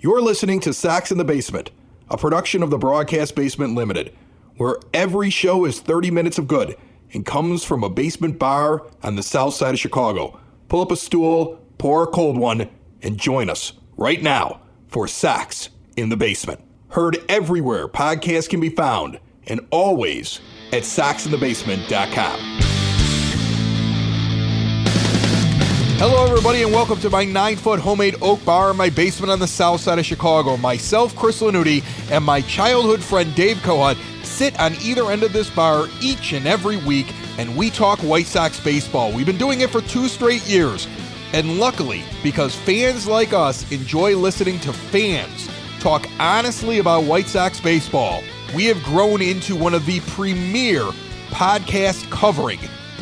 You're listening to Sox in the Basement, a production of the Broadcast Basement Limited, where every show is 30 minutes of good and comes from a basement bar on the south side of Chicago. Pull up a stool, pour a cold one, and join us right now for Sox in the Basement. Heard everywhere podcasts can be found, and always at soxinthebasement.com. Hello, everybody, and welcome to my 9-foot homemade oak bar in my basement on the south side of Chicago. Myself, Chris Lanuti, and my childhood friend Dave Kohut sit on either end of this bar each and every week, and we talk White Sox baseball. We've been doing it for 2 straight years, and luckily, because fans like us enjoy listening to fans talk honestly about White Sox baseball, we have grown into one of the premier podcasts covering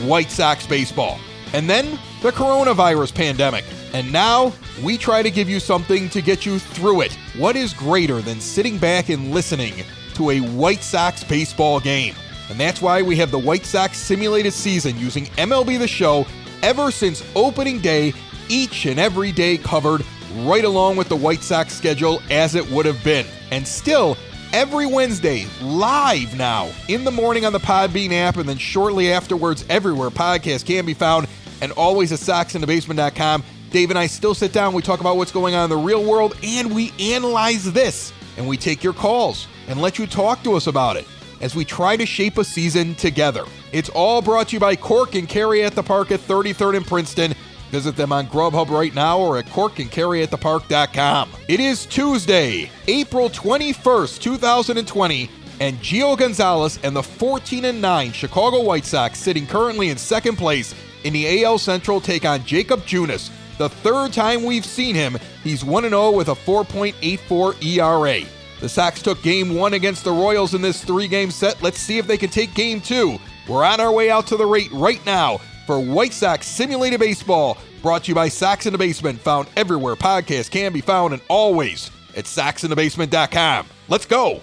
White Sox baseball. And then the coronavirus pandemic. And now we try to give you something to get you through it. What is greater than sitting back and listening to a White Sox baseball game? And that's why we have the White Sox simulated season using MLB The Show ever since opening day, each and every day covered right along with the White Sox schedule as it would have been. And still, every Wednesday, live now, in the morning on the Podbean app, and then shortly afterwards everywhere podcasts can be found, and always at soxinthebasement.com. Dave and I still sit down, we talk about what's going on in the real world, and we analyze this, and we take your calls and let you talk to us about it as we try to shape a season together. It's all brought to you by Cork and Carry at the Park at 33rd and Princeton. Visit them on Grubhub right now or at corkandcarryatthepark.com. It is Tuesday, April 21st, 2020, and Gio Gonzalez and the 14-9 Chicago White Sox, sitting currently in second place in the AL Central, take on Jakob Junis. The third time we've seen him, he's 1-0 with a 4.84 ERA. The Sox took Game 1 against the Royals in this 3-game set. Let's see if they can take Game 2. We're on our way out to the rate right now for White Sox Simulated Baseball, brought to you by Sox in the Basement, found everywhere podcasts can be found, and always at soxinthebasement.com. Let's go!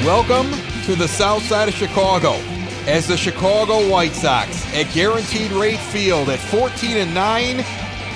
Welcome to the south side of Chicago as the Chicago White Sox at Guaranteed Rate Field at 14-9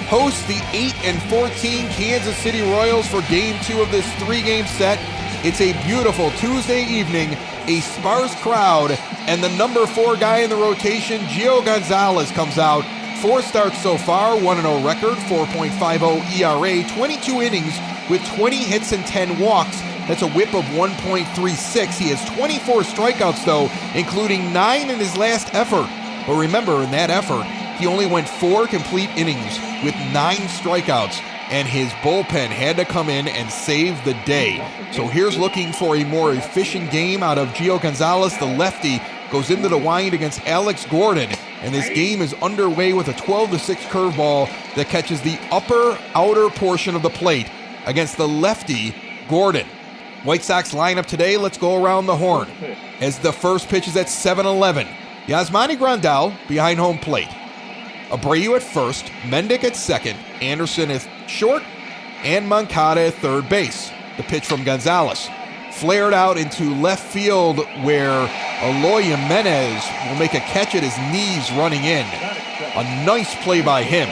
host the 8-14 Kansas City Royals for Game 2 of this 3-game set. It's a beautiful Tuesday evening, a sparse crowd, and the number 4 guy in the rotation, Gio Gonzalez, comes out. 4 starts so far, 1-0 record, 4.50 ERA, 22 innings with 20 hits and 10 walks. That's a whip of 1.36. He has 24 strikeouts, though, including 9 in his last effort. But remember, in that effort, he only went 4 complete innings with 9 strikeouts, and his bullpen had to come in and save the day. So here's looking for a more efficient game out of Gio Gonzalez. The lefty goes into the wind against Alex Gordon, and this game is underway with a 12-6 curveball that catches the upper outer portion of the plate against the lefty Gordon. White Sox lineup today, let's go around the horn. As the first pitch is at 7-11. Yasmani Grandal behind home plate. Abreu at first, Mendick at second, Anderson at short, and Moncada at third base. The pitch from Gonzalez. Flared out into left field where Eloy Jimenez will make a catch at his knees running in. A nice play by him.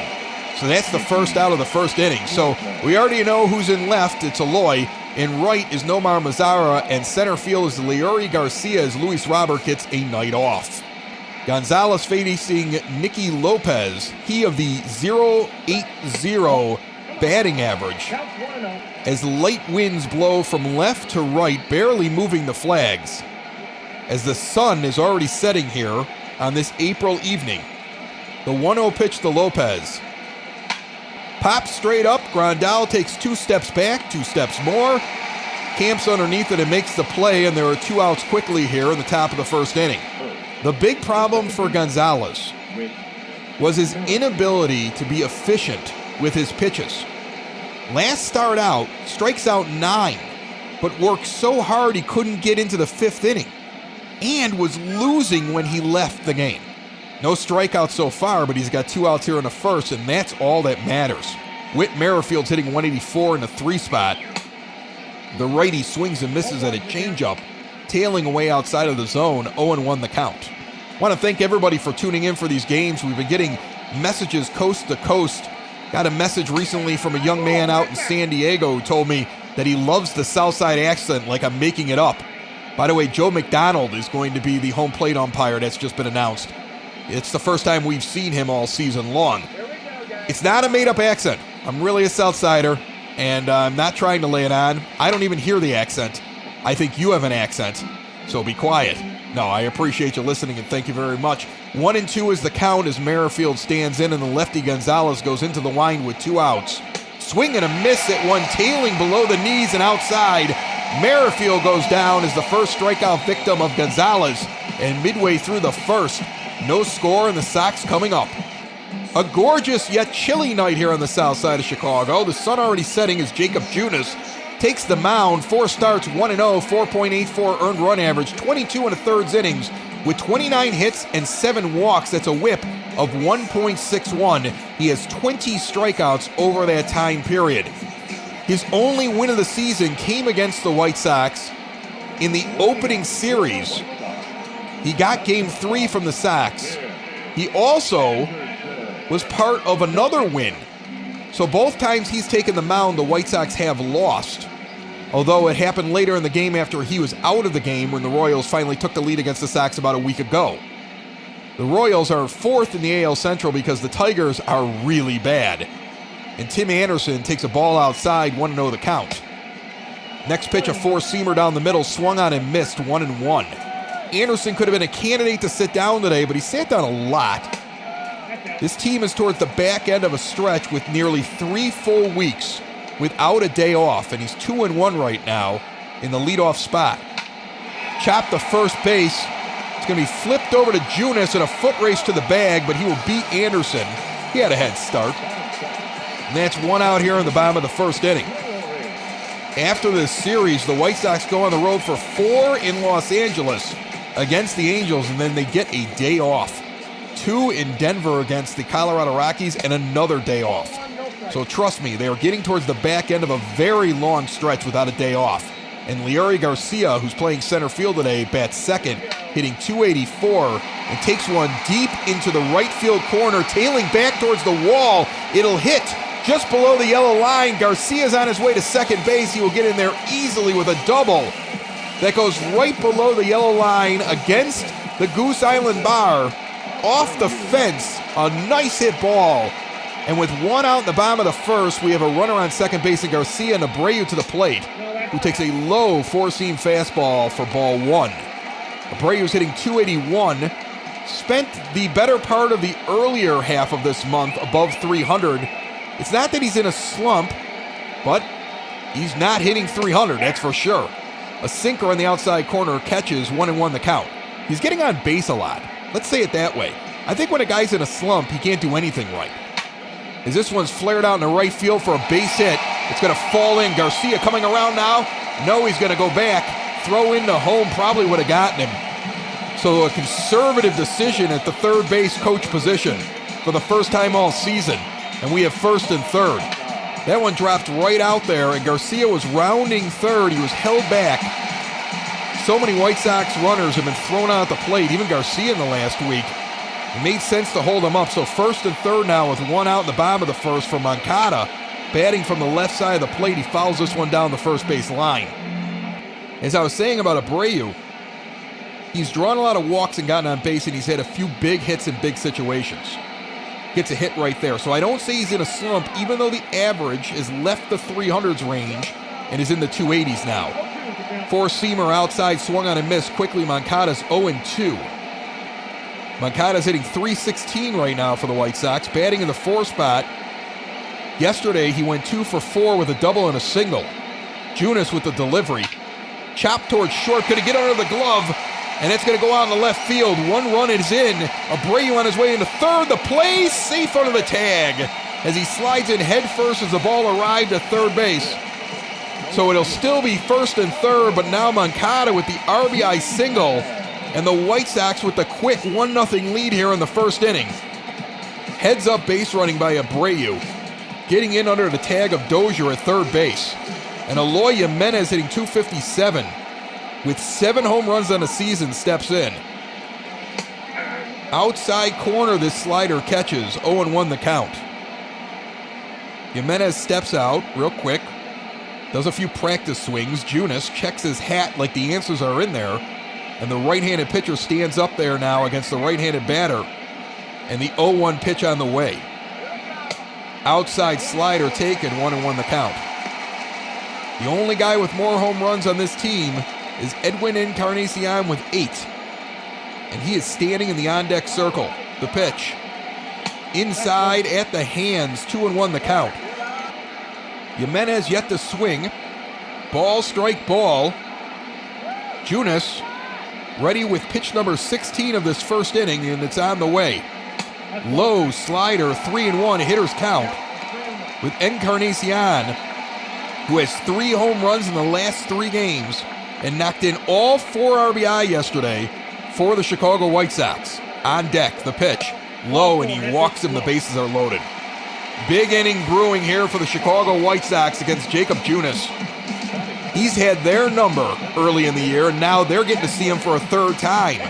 So that's the first out of the first inning. So we already know who's in left. It's Eloy. In right is Nomar Mazara, and center field is Leury Garcia as Luis Robert gets a night off. Gonzalez facing Nicky Lopez, he of the .080 batting average. As light winds blow from left to right, barely moving the flags. As the sun is already setting here on this April evening. The 1-0 pitch to Lopez. Pops straight up, Grandal takes 2 steps back, 2 steps more, camps underneath it and makes the play, and there are 2 outs quickly here in the top of the first inning. The big problem for Gonzalez was his inability to be efficient with his pitches. Last start out, strikes out 9, but worked so hard he couldn't get into the 5th inning, and was losing when he left the game. No strikeouts so far, but he's got 2 outs here in the first, and that's all that matters. Whit Merrifield's hitting 184 in the 3 spot. The righty swings and misses at a changeup, tailing away outside of the zone, 0-1 the count. I want to thank everybody for tuning in for these games. We've been getting messages coast to coast. Got a message recently from a young man out in San Diego who told me that he loves the Southside accent like I'm making it up. By the way, Joe McDonald is going to be the home plate umpire. That's just been announced. It's the first time we've seen him all season long. It's not a made-up accent. I'm really a Southsider, and I'm not trying to lay it on. I don't even hear the accent. I think you have an accent, so be quiet. No, I appreciate you listening, and thank you very much. 1-2 is the count as Merrifield stands in, and the lefty Gonzalez goes into the wind with 2 outs. Swing and a miss at one, tailing below the knees and outside. Merrifield goes down as the first strikeout victim of Gonzalez, and midway through the first, no score, and the Sox coming up. A gorgeous yet chilly night here on the south side of Chicago. The sun already setting as Jacob Junis takes the mound. 4 starts, 1-0, 4.84 earned run average, 22 1/3 innings with 29 hits and 7 walks. That's a whip of 1.61. He has 20 strikeouts over that time period. His only win of the season came against the White Sox in the opening series. He got Game 3 from the Sox. He also was part of another win. So both times he's taken the mound, the White Sox have lost. Although it happened later in the game after he was out of the game when the Royals finally took the lead against the Sox about a week ago. The Royals are 4th in the AL Central because the Tigers are really bad. And Tim Anderson takes a ball outside, 1-0 the count. Next pitch, a 4-seamer down the middle, swung on and missed, 1-1. Anderson could have been a candidate to sit down today, but he sat down a lot. This team is towards the back end of a stretch with nearly 3 full weeks without a day off, and he's 2-1 right now in the leadoff spot. Chopped to first base. It's going to be flipped over to Junis in a foot race to the bag, but he will beat Anderson. He had a head start. And that's 1 out here in the bottom of the first inning. After this series, the White Sox go on the road for 4 in Los Angeles against the Angels, and then they get a day off. 2 in Denver against the Colorado Rockies, and another day off. So trust me, they are getting towards the back end of a very long stretch without a day off. And Leury Garcia, who's playing center field today, bats second, hitting .284, and takes one deep into the right field corner, tailing back towards the wall. It'll hit just below the yellow line. Garcia's on his way to second base. He will get in there easily with a double that goes right below the yellow line against the Goose Island bar. Off the fence, a nice hit ball. And with 1 out in the bottom of the first, we have a runner on second base and Garcia and Abreu to the plate, who takes a low 4-seam fastball for ball 1. Abreu's hitting .281, spent the better part of the earlier half of this month above 300. It's not that he's in a slump, but he's not hitting 300, that's for sure. A sinker on the outside corner catches 1-1 the count. He's getting on base a lot. Let's say it that way. I think when a guy's in a slump, he can't do anything right. As this one's flared out in the right field for a base hit, it's going to fall in. Garcia coming around now. No, he's going to go back. Throw into home probably would have gotten him. So a conservative decision at the third base coach position for the first time all season. And we have first and third. That one dropped right out there, and Garcia was rounding third. He was held back. So many White Sox runners have been thrown out at the plate, even Garcia in the last week. It made sense to hold him up. So first and third now with 1 out in the bottom of the first for Moncada. Batting from the left side of the plate, he fouls this one down the first base line. As I was saying about Abreu, he's drawn a lot of walks and gotten on base, and he's had a few big hits in big situations. Gets a hit right there. So I don't say he's in a slump, even though the average has left the 300s range and is in the 280s now. 4-seamer outside, swung on and missed. Quickly, Moncada's 0-2. Moncada's hitting .316 right now for the White Sox, batting in the 4 spot. Yesterday, he went 2 for 4 with a double and a single. Junis with the delivery. Chopped towards short, going to get under the glove, and it's going to go out in the left field. 1 run is in. Abreu on his way into third. The play safe under the tag as he slides in head first as the ball arrived at third base. So it'll still be first and third, but now Moncada with the RBI single, and the White Sox with the quick 1-0 lead here in the first inning. Heads up base running by Abreu, getting in under the tag of Dozier at third base. And Eloy Jimenez hitting .257 with 7 home runs on the season steps in. Outside corner, this slider catches. 0-1 the count. Jimenez steps out real quick. Does a few practice swings. Junis checks his hat like the answers are in there. And the right-handed pitcher stands up there now against the right-handed batter. And the 0-1 pitch on the way. Outside slider taken, 1-1 the count. The only guy with more home runs on this team is Edwin Encarnacion with 8. And he is standing in the on-deck circle. The pitch. Inside at the hands, 2-1 the count. Jimenez yet to swing. Ball, strike, ball. Junis ready with pitch number 16 of this first inning, and it's on the way. Low slider, 3-1, hitter's count. With Encarnacion, who has 3 home runs in the last 3 games and knocked in all 4 RBI yesterday for the Chicago White Sox. On deck, the pitch. Low, and he walks him. The bases are loaded. Big inning brewing here for the Chicago White Sox against Jakob Junis. He's had their number early in the year, and now they're getting to see him for a 3rd time.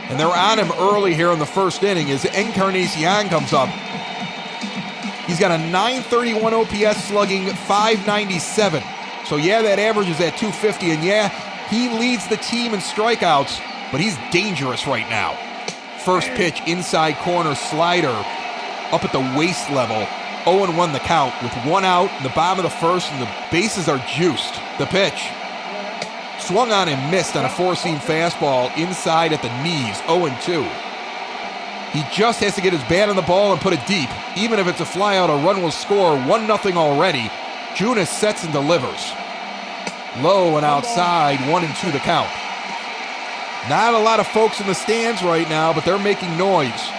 And they're on him early here in the first inning as Encarnacion comes up. He's got a .931 OPS slugging, .597. So yeah, that average is at .250, and yeah, he leads the team in strikeouts, but he's dangerous right now. First pitch, inside corner slider, up at the waist level. 0-1 the count with 1 out in the bottom of the first, and the bases are juiced. The pitch. Swung on and missed on a 4-seam fastball inside at the knees, 0-2. He just has to get his bat on the ball and put it deep. Even if it's a flyout, a run will score. 1-0 already. Junis sets and delivers. Low and outside, 1-2 the count. Not a lot of folks in the stands right now, but they're making noise.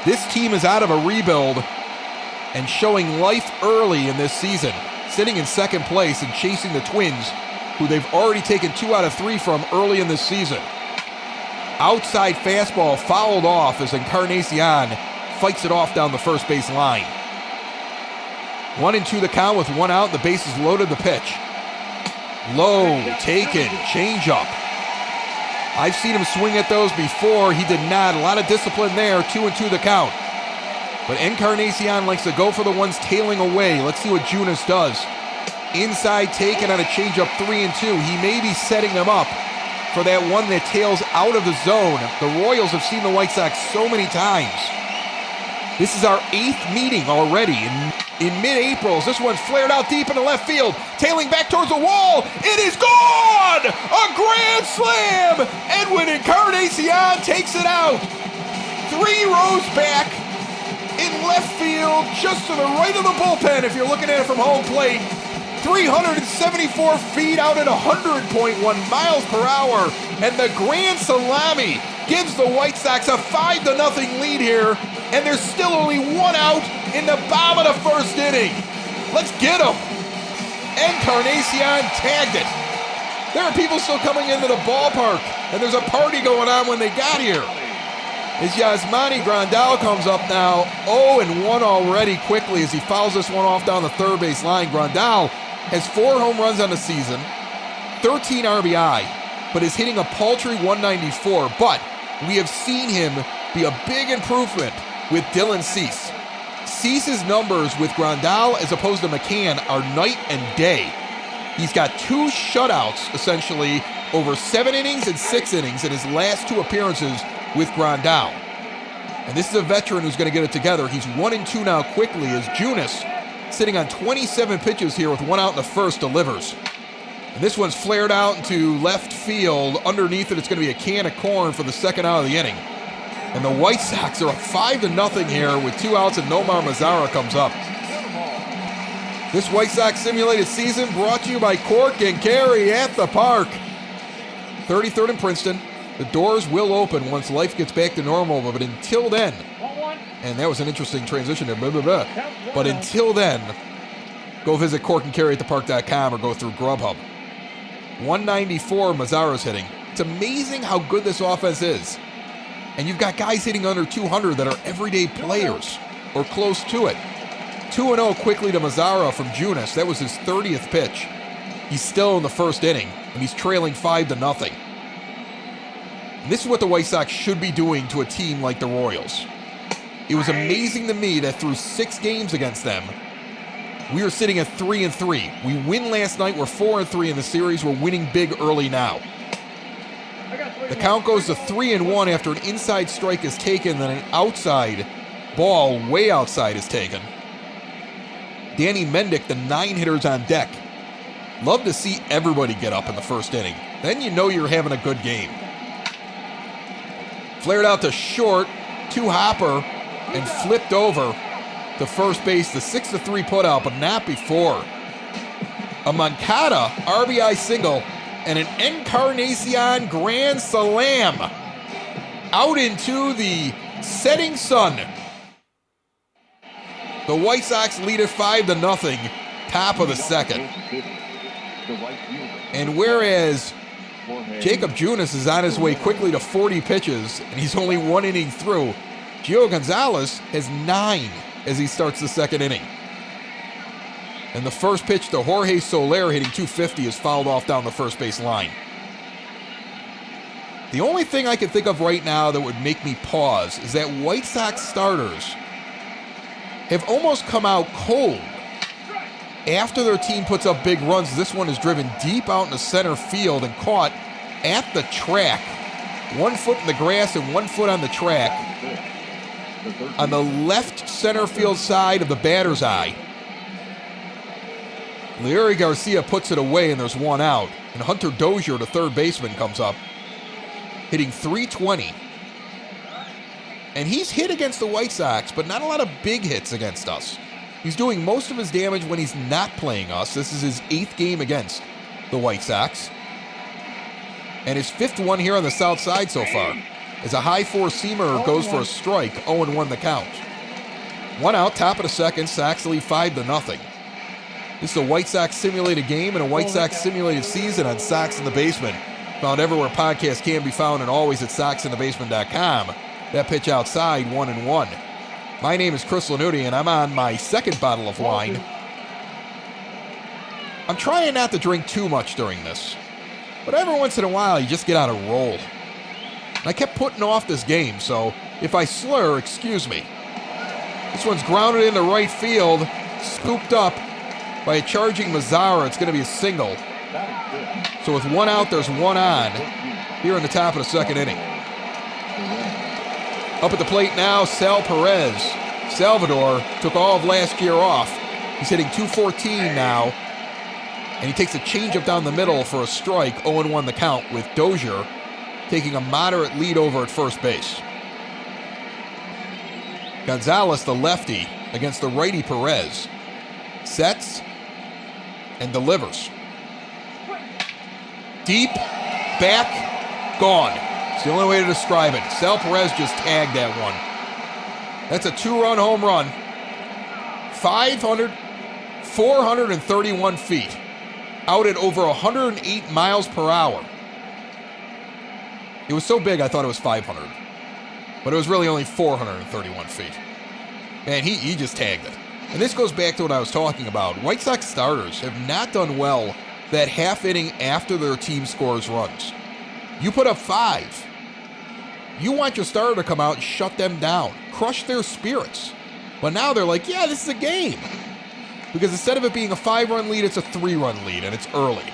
This team is out of a rebuild and showing life early in this season, sitting in second place and chasing the Twins, who they've already taken 2 out of 3 from early in this season. Outside fastball fouled off as Encarnacion fights it off down the first base line. 1-2 the count with 1 out, the bases loaded. The pitch. Low, taken, changeup. I've seen him swing at those before. He did not. A lot of discipline there. 2-2 the count. But Encarnacion likes to go for the ones tailing away. Let's see what Junis does. Inside taken on a changeup, 3-2. He may be setting them up for that one that tails out of the zone. The Royals have seen the White Sox so many times. This is our 8th meeting already in mid-April. This one's flared out deep into left field, tailing back towards the wall. It is gone! A grand slam! Edwin Encarnacion takes it out. 3 rows back in left field, just to the right of the bullpen if you're looking at it from home plate. 374 feet out at 100.1 miles per hour, and the grand salami gives the White Sox a 5-0 lead here, and there's still only 1 out in the bottom of the first inning. Let's get him. Encarnacion tagged it. There are people still coming into the ballpark, and there's a party going on when they got here. As Yasmani Grandal comes up now, 0-1 already quickly as he fouls this one off down the third base line. Grandal has 4 home runs on the season, 13 RBI, but is hitting a paltry 194. But we have seen him be a big improvement with Dylan Cease. Cease's numbers with Grandal as opposed to McCann are night and day. He's got 2 shutouts, essentially, over 7 innings and 6 innings in his last 2 appearances with Grandal. And this is a veteran who's going to get it together. He's 1-2 now quickly as Junis, sitting on 27 pitches here with 1 out in the first, delivers. And this one's flared out into left field. Underneath it, it's going to be a can of corn for the second out of the inning. And the White Sox are up 5-0 here with 2 outs, and Nomar Mazara comes up. This White Sox simulated season brought to you by Cork and Kerry at the Park. 33rd and Princeton. The doors will open once life gets back to normal, but until then, and that was an interesting transition there, but until then, go visit corkandcarryatthepark.com or go through Grubhub. 194 Mazara's hitting. It's amazing how good this offense is. And you've got guys hitting under 200 that are everyday players, or close to it. 2-0 quickly to Mazara from Junis. That was his 30th pitch. He's still in the first inning, and he's trailing 5-0. And this is what the White Sox should be doing to a team like the Royals. It was amazing to me that through 6 games against them, we are sitting at 3-3. We win last night. We're 4-3 in the series. We're winning big early now. The count goes to 3-1 after an inside strike is taken, then an outside ball way outside is taken. Danny Mendick, the 9-hitter's on deck. Love to see everybody get up in the first inning. Then you know you're having a good game. Flared out to short, to Hopper, and flipped over to first base. The 6-3 putout, but not before. A Moncada RBI single and an Encarnacion grand slam out into the setting sun. The White Sox lead it 5-0, top of the second. And whereas Jacob Junis is on his way quickly to 40 pitches, and he's only 1 inning through, Gio Gonzalez has 9 as he starts the second inning. And the first pitch to Jorge Soler hitting 250 is fouled off down the first base line. The only thing I can think of right now that would make me pause is that White Sox starters have almost come out cold after their team puts up big runs. This one is driven deep out into center field and caught at the track. 1 foot in the grass and 1 foot on the track on the left center field side of the batter's eye. Leury Garcia puts it away and there's 1 out. And Hunter Dozier, the third baseman, comes up hitting .320. And he's hit against the White Sox, but not a lot of big hits against us. He's doing most of his damage when he's not playing us. This is his 8th game against the White Sox. And his 5th one here on the south side so far. As a high 4-seamer goes for a strike, 0-1 the count. 1 out, top of the second, Sox lead 5-0. This is a White Sox simulated game and a White Sox simulated season on Sox in the Basement. Found everywhere podcasts can be found and always at soxinthebasement.com. That pitch outside, 1-1. My name is Chris Lanuti, and I'm on my second bottle of wine. I'm trying not to drink too much during this, but every once in a while you just get on a roll. And I kept putting off this game, so if I slur, excuse me. This one's grounded into right field, scooped up by a charging Mazzara. It's going to be a single. So with 1 out, there's 1 on here in the top of the second inning. Up at the plate now, Sal Perez. Salvador took all of last year off. He's hitting .214 now. And he takes a changeup down the middle for a strike, 0-1 the count, with Dozier taking a moderate lead over at first base. Gonzalez, the lefty, against the righty Perez. Sets and delivers. Deep, back, gone. It's the only way to describe it. Sal Perez just tagged that one. That's a 2-run home run. 431 feet. Out at over 108 miles per hour. It was so big I thought it was 500. But it was really only 431 feet. Man, he just tagged it. And this goes back to what I was talking about. White Sox starters have not done well that half inning after their team scores runs. You put up 5. You want your starter to come out and shut them down, crush their spirits. But now they're like, yeah, this is a game. Because instead of it being a 5-run lead, it's a 3-run lead, and it's early.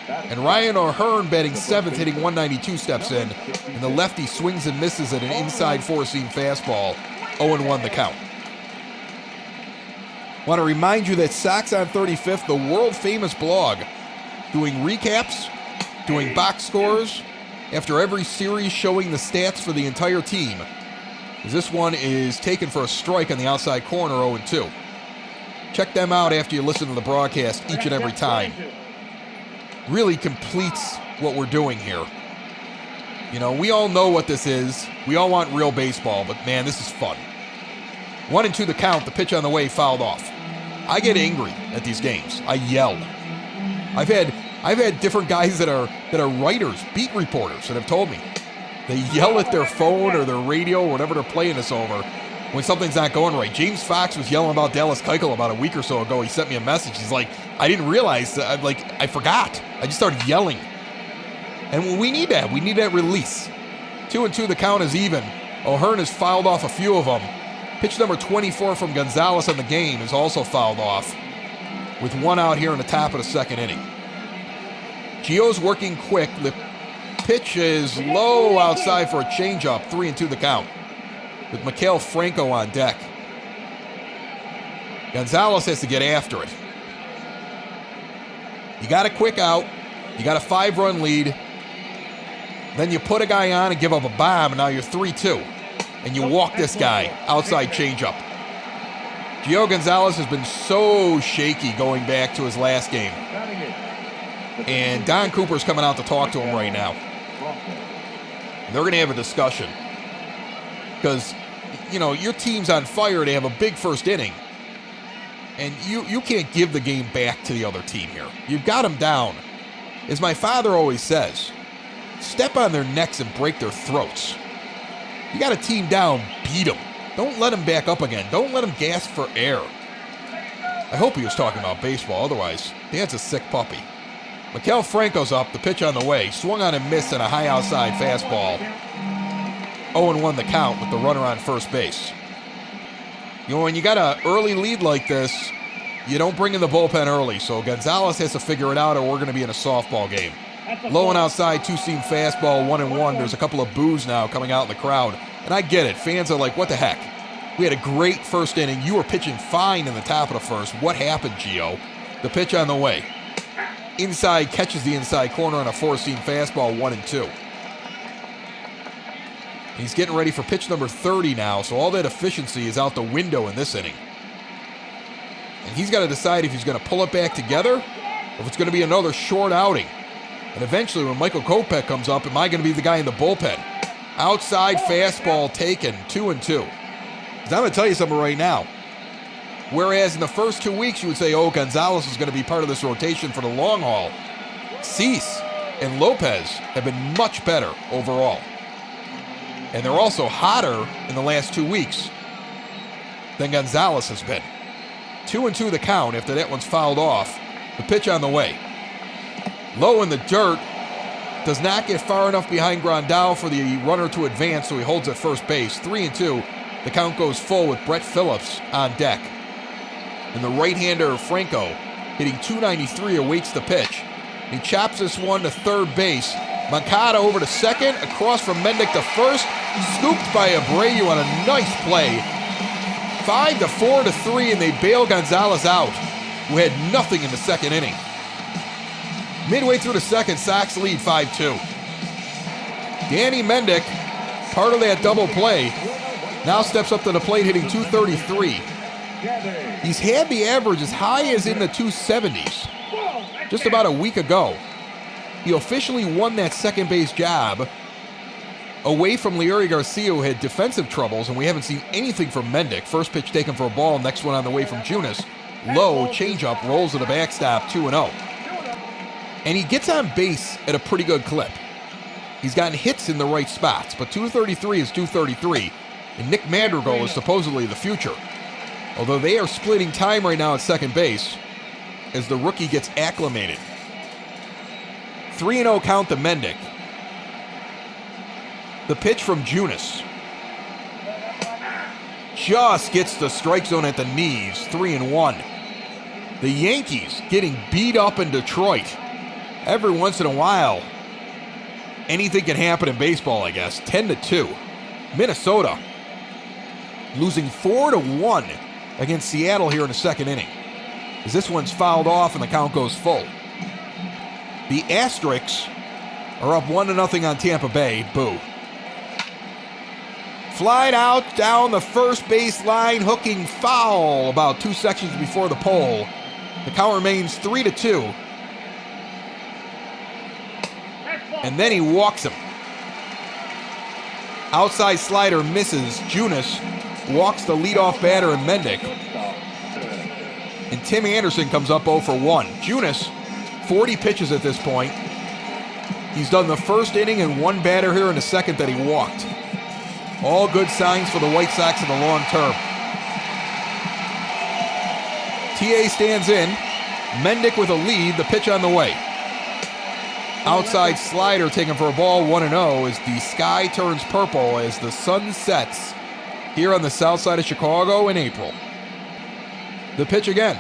And Ryan O'Hearn, batting 7th, hitting .192, steps in, and the lefty swings and misses at an inside 4-seam fastball, 0-1 the count. Want to remind you that Sox on 35th, the world-famous blog, doing recaps, doing box scores, after every series showing the stats for the entire team. This one is taken for a strike on the outside corner, 0-2. Check them out after you listen to the broadcast each and every time. Really completes what we're doing here. You know, we all know what this is. We all want real baseball, but man, this is fun. 1-2 the count, the pitch on the way fouled off. I get angry at these games. I yell. I've had different guys that are writers, beat reporters, that have told me they yell at their phone or their radio or whatever they're playing this over when something's not going right. James Fox was yelling about Dallas Keuchel about a week or so ago. He sent me a message. He's like, I didn't realize that. I forgot. I just started yelling. And we need that. We need that release. 2-2, the count is even. O'Hearn has fouled off a few of them. Pitch number 24 from Gonzalez on the game is also fouled off, with one out here in the top of the second inning. Gio's working quick. The pitch is low outside for a changeup. 3-2 the count, with Maikel Franco on deck. Gonzalez has to get after it. You got a quick out. You got a 5-run lead. Then you put a guy on and give up a bomb, and now you're 3-2. And you walk this guy, outside changeup. Gio Gonzalez has been so shaky going back to his last game. And Don Cooper's coming out to talk to him right now. They're going to have a discussion. Because, you know, your team's on fire. They have a big first inning. And you can't give the game back to the other team here. You've got them down. As my father always says, step on their necks and break their throats. You got a team down, beat them. Don't let them back up again. Don't let them gasp for air. I hope he was talking about baseball. Otherwise, Dan's a sick puppy. Maikel Franco's up, the pitch on the way. Swung on and missed on a high outside fastball. 0-1 the count with the runner on first base. You know, when you got an early lead like this, you don't bring in the bullpen early. So Gonzalez has to figure it out or we're going to be in a softball game. Low and outside, two-seam fastball, 1-1. There's a couple of boos now coming out in the crowd. And I get it. Fans are like, what the heck? We had a great first inning. You were pitching fine in the top of the first. What happened, Gio? The pitch on the way. Inside, catches the inside corner on a four-seam fastball, 1-2. He's getting ready for pitch number 30 now, so all that efficiency is out the window in this inning. And he's got to decide if he's going to pull it back together or if it's going to be another short outing. And eventually, when Michael Kopech comes up, am I going to be the guy in the bullpen? Outside fastball taken, 2-2. Because I'm going to tell you something right now. Whereas in the first 2 weeks, you would say, oh, Gonzalez is going to be part of this rotation for the long haul. Cease and Lopez have been much better overall. And they're also hotter in the last 2 weeks than Gonzalez has been. 2-2 the count after that one's fouled off. The pitch on the way. Low in the dirt. Does not get far enough behind Grandal for the runner to advance, so he holds at first base. 3-2. The count goes full with Brett Phillips on deck. And the right-hander Franco, hitting .293, awaits the pitch. He chops this one to third base. Moncada over to second, across from Mendick to first. Scooped by Abreu on a nice play. 5-4-3, and they bail Gonzalez out, who had nothing in the second inning. Midway through the second, Sox lead 5-2. Danny Mendick, part of that double play, now steps up to the plate hitting .233. He's had the average as high as in the 270s just about a week ago. He officially won that second base job away from Leury Garcia, who had defensive troubles, and we haven't seen anything from Mendick. First pitch taken for a ball, next one on the way from Junis. Low, changeup, rolls to the backstop, 2-0. And he gets on base at a pretty good clip. He's gotten hits in the right spots, but .233 is .233, and Nick Madrigal is supposedly the future. Although they are splitting time right now at second base as the rookie gets acclimated. 3-0 count to Mendick. The pitch from Junis just gets the strike zone at the knees, 3-1. The Yankees getting beat up in Detroit. Every once in a while, anything can happen in baseball, I guess. 10-2. Minnesota losing 4-1 against Seattle here in the second inning, as this one's fouled off and the count goes full. The Asterix are up 1-0 on Tampa Bay. Boo. Flied out down the first base line, hooking foul about 2 sections before the pole. The count remains 3-2. And then he walks him. Outside slider misses. Junis walks the leadoff batter in Mendick. And Tim Anderson comes up 0-for-1. Junis, 40 pitches at this point. He's done the first inning and one batter here in the second that he walked. All good signs for the White Sox in the long term. TA stands in. Mendick with a lead, the pitch on the way. Outside slider taken for a ball, 1-0, as the sky turns purple as the sun sets here on the south side of Chicago in April. The pitch again.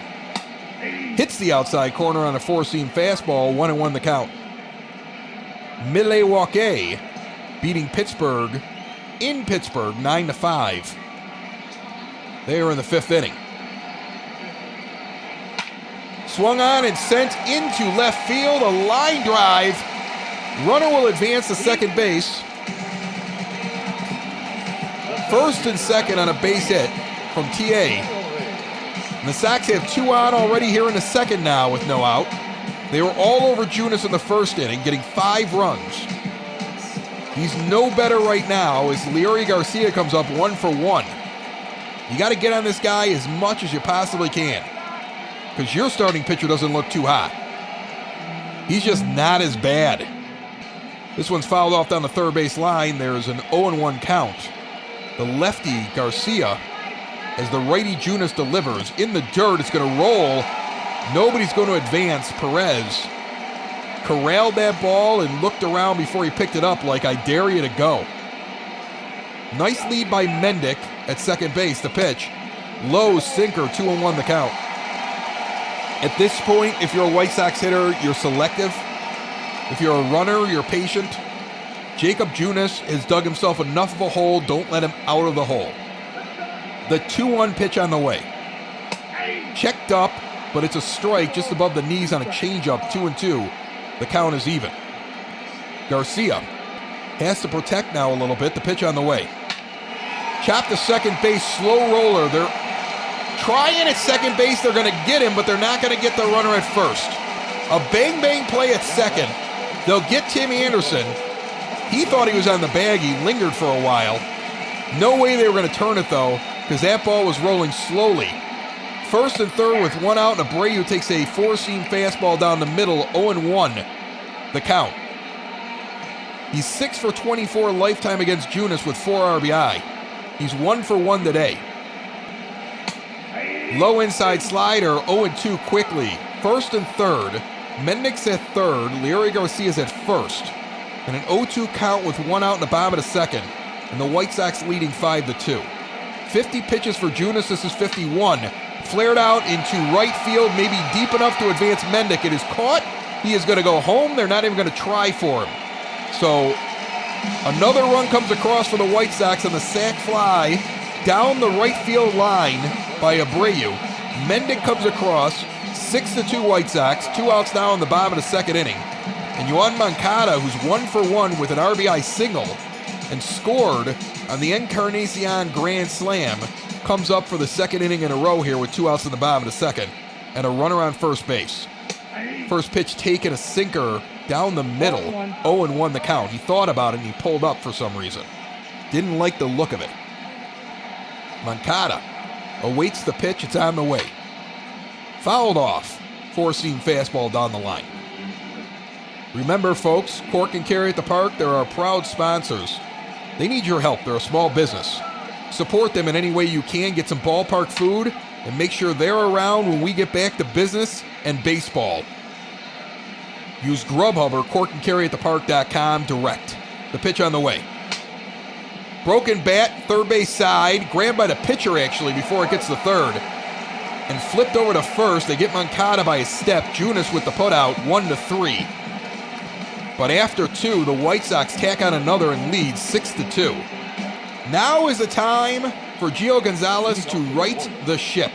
Hits the outside corner on a four-seam fastball, 1-1 the count. Milwaukee beating Pittsburgh in Pittsburgh, 9-5. They are in the fifth inning. Swung on and sent into left field, a line drive. Runner will advance to second base. First and second on a base hit from TA. And the Sox have 2 out already here in the second now with no out. They were all over Junis in the first inning, getting 5 runs. He's no better right now as Leury Garcia comes up 1 for 1. You got to get on this guy as much as you possibly can, because your starting pitcher doesn't look too hot. He's just not as bad. This one's fouled off down the third base line. There's an 0-1 count. The lefty, Garcia, as the righty Junis delivers. In the dirt, it's going to roll. Nobody's going to advance. Perez corralled that ball and looked around before he picked it up like, I dare you to go. Nice lead by Mendick at second base. The pitch. Low sinker, 2-1 the count. At this point, if you're a White Sox hitter, you're selective. If you're a runner, you're patient. Jacob Junis has dug himself enough of a hole. Don't let him out of the hole. The 2-1 pitch on the way. Checked up, but it's a strike just above the knees on a changeup, 2-2. The count is even. Garcia has to protect now a little bit. The pitch on the way. Chop to second base, slow roller. They're trying at second base. They're going to get him, but they're not going to get the runner at first. A bang-bang play at second. They'll get Tim Anderson. He thought he was on the bag. He lingered for a while. No way they were going to turn it, though, because that ball was rolling slowly. First and third with 1 out, and Abreu takes a four-seam fastball down the middle, 0-1, the count. He's 6 for 24 lifetime against Junis with 4 RBI. He's 1 for 1 today. Low inside slider, 0-2 quickly. First and third. Mendick's at third. Leury Garcia's at first. And an 0-2 count with 1 out in the bottom of the second. And the White Sox leading 5-2. 50 pitches for Junis. This is 51. Flared out into right field, maybe deep enough to advance Mendick. It is caught. He is going to go home. They're not even going to try for him. So another run comes across for the White Sox on the sac fly down the right field line by Abreu. Mendick comes across, 6-2 White Sox, 2 outs now in the bottom of the second inning. And Yoan Moncada, who's 1 for 1 with an RBI single and scored on the Encarnacion Grand Slam, comes up for the second inning in a row here with 2 outs in the bottom of the second and a runner on first base. First pitch taken, a sinker down the middle, 0-1 the count. He thought about it and he pulled up for some reason. Didn't like the look of it. Moncada awaits the pitch. It's on the way. Fouled off. Four-seam fastball down the line. Remember, folks, Cork and Kerry at the Park, they're our proud sponsors. They need your help. They're a small business. Support them in any way you can. Get some ballpark food and make sure they're around when we get back to business and baseball. Use Grubhub or corkandcarryatthepark.com direct. The pitch on the way. Broken bat, third base side, grabbed by the pitcher actually before it gets to third. And flipped over to first. They get Moncada by a step. Junis with the putout, 1-3. But after 2, the White Sox tack on another and lead 6-2. Now is the time for Gio Gonzalez to right the ship.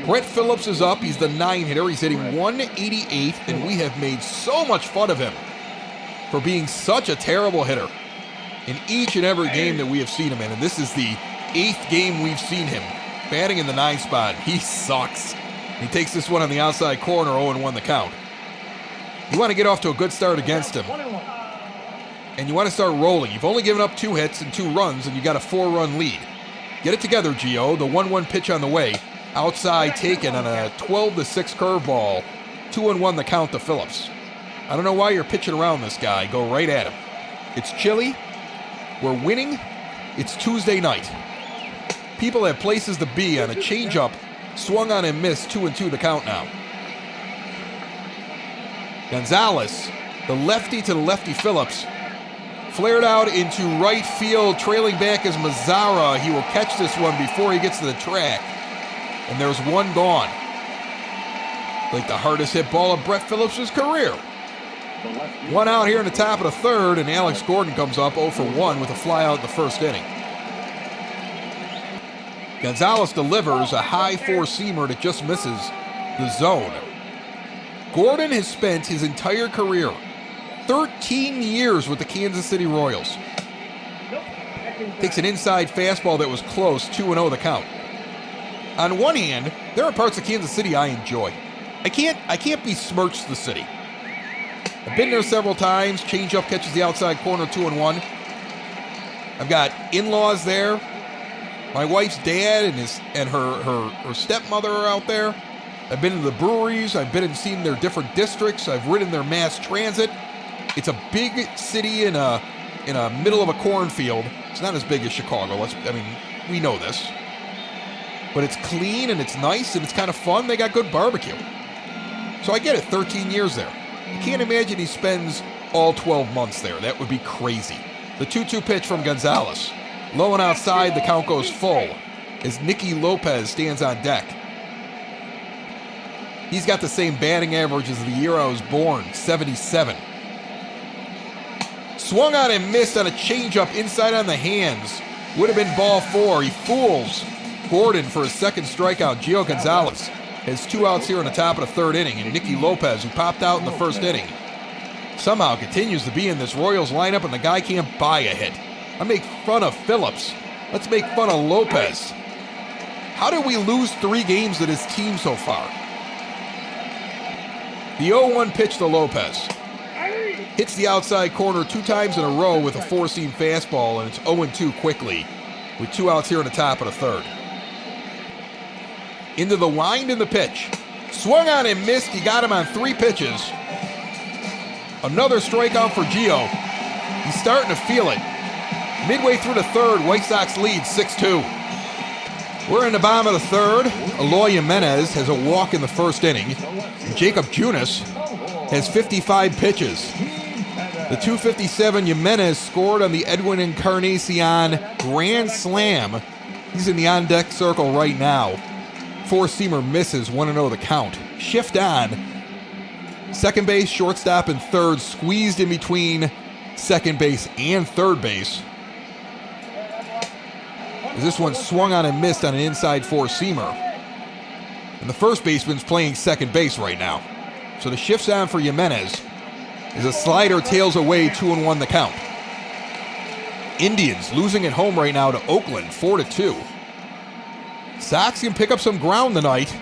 Brett Phillips is up. He's the 9 hitter. He's hitting 188, and we have made so much fun of him for being such a terrible hitter in each and every game that we have seen him in. And this is the 8th game we've seen him batting in the 9 spot. He sucks. He takes this one on the outside corner, 0-1 the count. You want to get off to a good start against him. And you want to start rolling. You've only given up 2 hits and 2 runs, and you got a 4-run lead. Get it together, Gio. The 1-1 pitch on the way. Outside taken on a 12-6 curveball. 2-1 the count to Phillips. I don't know why you're pitching around this guy. Go right at him. It's chilly. We're winning. It's Tuesday night. People have places to be on a changeup. Swung on and missed. 2-2 the count now. Gonzalez The lefty to the lefty Phillips. Flared out into right field, trailing back is Mazara. He will catch this one before he gets to the track. And there's one gone. Like the hardest hit ball of Brett Phillips' career. One out here in the top of the third, and Alex Gordon comes up 0 for 1 with a fly out in the first inning. Gonzalez delivers a high four-seamer that just misses the zone. Gordon has spent his entire career, 13 years with the Kansas City Royals. Takes an inside fastball that was close, 2-0 the count. On one hand, there are parts of Kansas City I enjoy. I can't besmirch the city. I've been there several times. Changeup catches the outside corner, 2-1. I've got in-laws there. My wife's dad and her stepmother are out there. I've been to the breweries. I've been and seen their different districts. I've ridden their mass transit. It's a big city in a middle of a cornfield. It's not as big as Chicago. We know this. But it's clean and it's nice and it's kind of fun. They got good barbecue. So I get it, 13 years there. I can't imagine he spends all 12 months there. That would be crazy. The 2-2 pitch from Gonzalez. Low and outside, the count goes full as Nicky Lopez stands on deck. He's got the same batting average as the year I was born, 77. Swung on and missed on a changeup inside on the hands. Would have been ball 4. He fools Gordon for his second strikeout. Gio Gonzalez has 2 outs here in the top of the third inning, and Nicky Lopez, who popped out in the first inning, somehow continues to be in this Royals lineup, and the guy can't buy a hit. I make fun of Phillips. Let's make fun of Lopez. How did we lose 3 games to this team so far? The 0-1 pitch to Lopez. Hits the outside corner 2 times in a row with a 4-seam fastball, and it's 0-2 quickly with 2 outs here in the top of the third. Into the wind in the pitch. Swung on and missed. He got him on 3 pitches. Another strikeout for Gio. He's starting to feel it. Midway through the third, White Sox lead 6-2. We're in the bottom of the third. Eloy Jimenez has a walk in the first inning. And Jacob Junis has 55 pitches. The .257 Jimenez scored on the Edwin Encarnacion grand slam. He's in the on-deck circle right now. 4-seamer misses, 1-0 the count. Shift on. Second base, shortstop, and third squeezed in between second base and third base. As this one swung on and missed on an inside 4-seamer. And the first baseman's playing second base right now. So the shift's on for Jimenez. As a slider tails away, 2-1 the count. Indians losing at home right now to Oakland, 4-2. Sox can pick up some ground tonight.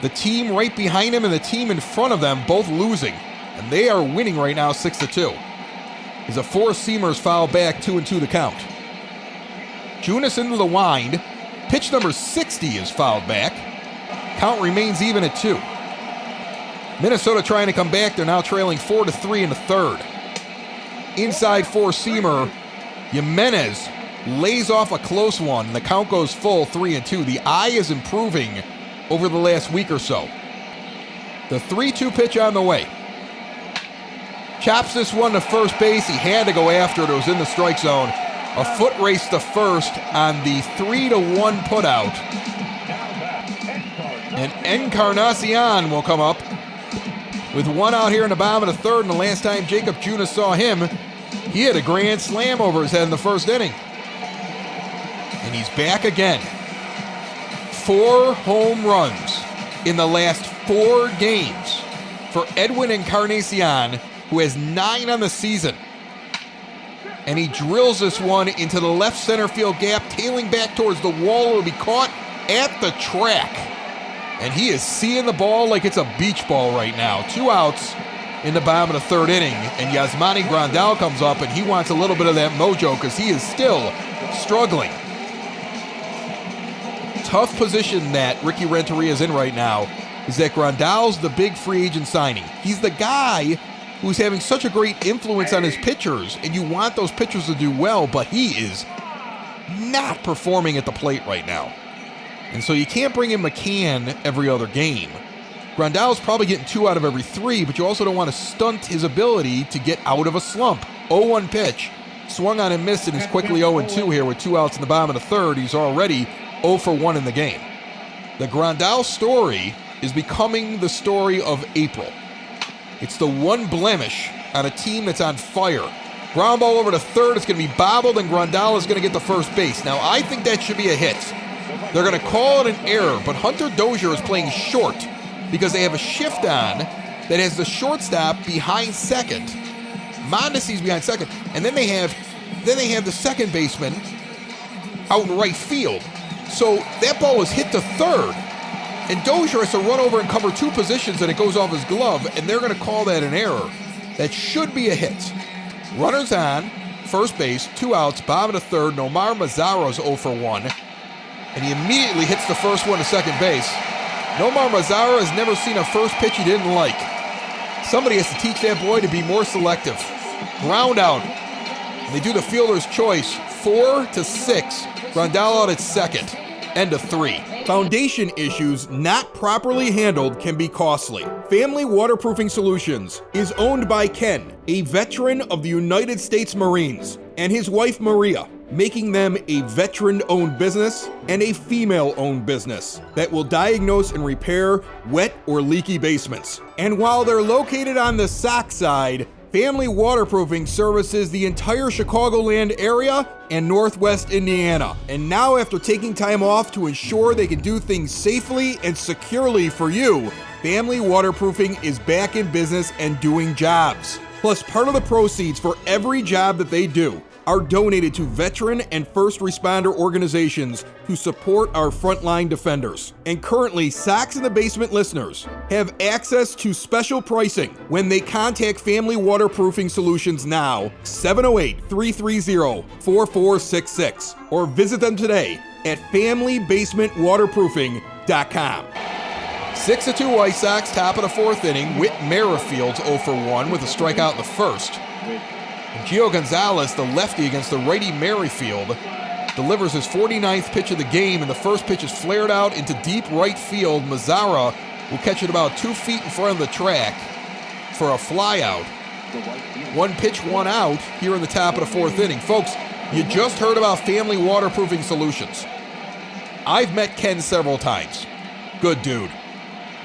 The team right behind them and the team in front of them both losing. And they are winning right now 6-2. As a 4-seamer's foul back, 2-2 the count. Junis into the wind. Pitch number 60 is fouled back. Count remains even at 2. Minnesota trying to come back. They're now trailing 4-3 in the third. Inside 4-seamer. Jimenez lays off a close one. The count goes full, 3-2. The eye is improving over the last week or so. The 3-2 pitch on the way. Chops this one to first base. He had to go after it. It was in the strike zone. A foot race to first on the 3-1 putout. And Encarnacion will come up with 1 out here in the bottom of the third. And the last time Jacob Junis saw him, he had a grand slam over his head in the first inning. And he's back again. 4 home runs in the last 4 games for Edwin Encarnacion, who has 9 on the season. And he drills this one into the left center field gap, tailing back towards the wall. It'll be caught at the track. And he is seeing the ball like it's a beach ball right now. 2 outs in the bottom of the third inning. And Yasmani Grandal comes up, and he wants a little bit of that mojo because he is still struggling. Tough position that Ricky Renteria is in right now is that Grandal's the big free agent signing. He's the guy who's having such a great influence on his pitchers, and you want those pitchers to do well, but he is not performing at the plate right now. And so you can't bring in McCann every other game. Grandal's probably getting 2 out of every 3, but you also don't want to stunt his ability to get out of a slump. 0-1 pitch. Swung on and missed, and he's quickly 0-2 here with 2 outs in the bottom of the third. He's already 0-for-1 in the game. The Grandal story is becoming the story of April. It's the one blemish on a team that's on fire. Ground ball over to third. It's going to be bobbled, and Grandal is going to get the first base. Now, I think that should be a hit. They're going to call it an error, but Hunter Dozier is playing short because they have a shift on that has the shortstop behind second. Mondesi's behind second, and then they have the second baseman out in right field. So that ball was hit to third, and Dozier has to run over and cover 2 positions, and it goes off his glove, and they're going to call that an error. That should be a hit. Runners on, first base, 2 outs, bottom of the third. Nomar Mazara's 0-for-1, and he immediately hits the first one to second base. Nomar Mazara has never seen a first pitch he didn't like. Somebody has to teach that boy to be more selective. Ground out. And they do the fielder's choice. 4-6. Grandal out at second. End of 3. Foundation issues not properly handled can be costly. Family Waterproofing Solutions is owned by Ken, a veteran of the United States Marines, and his wife Maria, making them a veteran-owned business and a female-owned business that will diagnose and repair wet or leaky basements. And while they're located on the Sac side, Family Waterproofing services the entire Chicagoland area and Northwest Indiana. And now, after taking time off to ensure they can do things safely and securely for you, Family Waterproofing is back in business and doing jobs. Plus, part of the proceeds for every job that they do are donated to veteran and first responder organizations who support our frontline defenders. And currently, Sox in the Basement listeners have access to special pricing when they contact Family Waterproofing Solutions now, 708-330-4466, or visit them today at FamilyBasementWaterproofing.com. 6-2 White Sox, top of the 4th inning. Whit Merrifield's 0-for-1 with a strikeout in the first. Gio Gonzalez, the lefty against the righty Merrifield, delivers his 49th pitch of the game, and the first pitch is flared out into deep right field. Mazara will catch it about 2 feet in front of the track for a fly out. 1 pitch, 1 out here in the top of the 4th inning. Folks, you just heard about Family Waterproofing Solutions. I've met Ken several times. Good dude.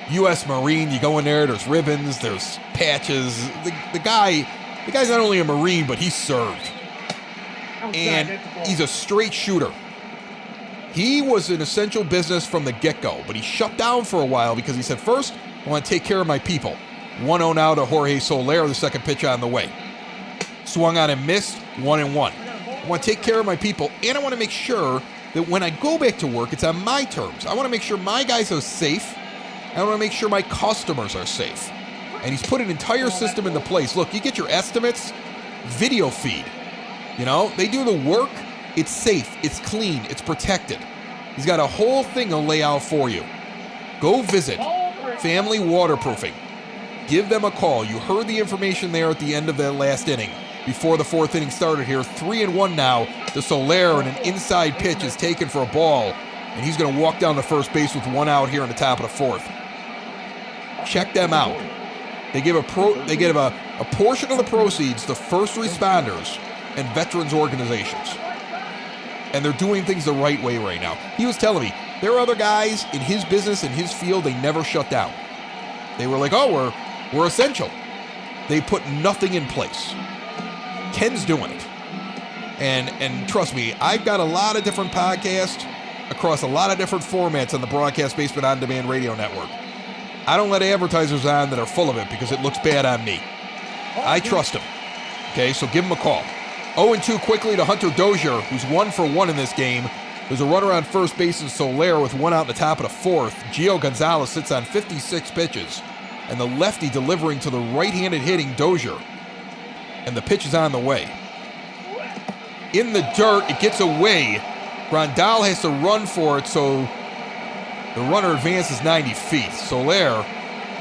U.S. Marine, you go in there, there's ribbons, there's patches. The guy's not only a Marine, but he's served. And he's a straight shooter. He was an essential business from the get-go, but he shut down for a while because he said, first, I want to take care of my people. 1-0 now to Jorge Soler, the second pitch on the way. Swung on and missed, 1-1. I want to take care of my people, and I want to make sure that when I go back to work, it's on my terms. I want to make sure my guys are safe. I want to make sure my customers are safe. And he's put an entire system into place. Look, you get your estimates, video feed. You know, they do the work. It's safe, it's clean, it's protected. He's got a whole thing to lay out for you. Go visit Family Waterproofing. Give them a call. You heard the information there at the end of that last inning. Before the 4th inning started here, 3-1 now to Soler, and an inside pitch is taken for a ball. And he's going to walk down to first base with 1 out here in the top of the 4th. Check them out. They give a portion of the proceeds to first responders and veterans organizations. And they're doing things the right way right now. He was telling me, there are other guys in his business, in his field, they never shut down. They were like, oh, we're essential. They put nothing in place. Ken's doing it. And trust me, I've got a lot of different podcasts across a lot of different formats on the Broadcast Basement On Demand Radio Network. I don't let advertisers on that are full of it because it looks bad on me. I trust them. Okay, so give them a call. 0-2 quickly to Hunter Dozier, who's 1-for-1 in this game. There's a runner on first base in Soler with 1 out in the top of the 4th. Gio Gonzalez sits on 56 pitches, and the lefty delivering to the right-handed hitting Dozier. And the pitch is on the way. In the dirt, it gets away. Grandal has to run for it, so the runner advances 90 feet. Soler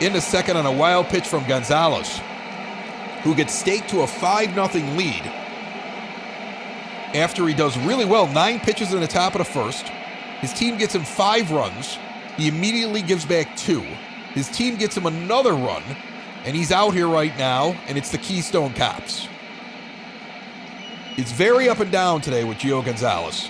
into second on a wild pitch from Gonzalez, who gets staked to a 5-0 lead. After he does really well, 9 pitches in the top of the 1st. His team gets him 5 runs. He immediately gives back 2. His team gets him another run, and he's out here right now, and it's the Keystone Cops. It's very up and down today with Gio Gonzalez.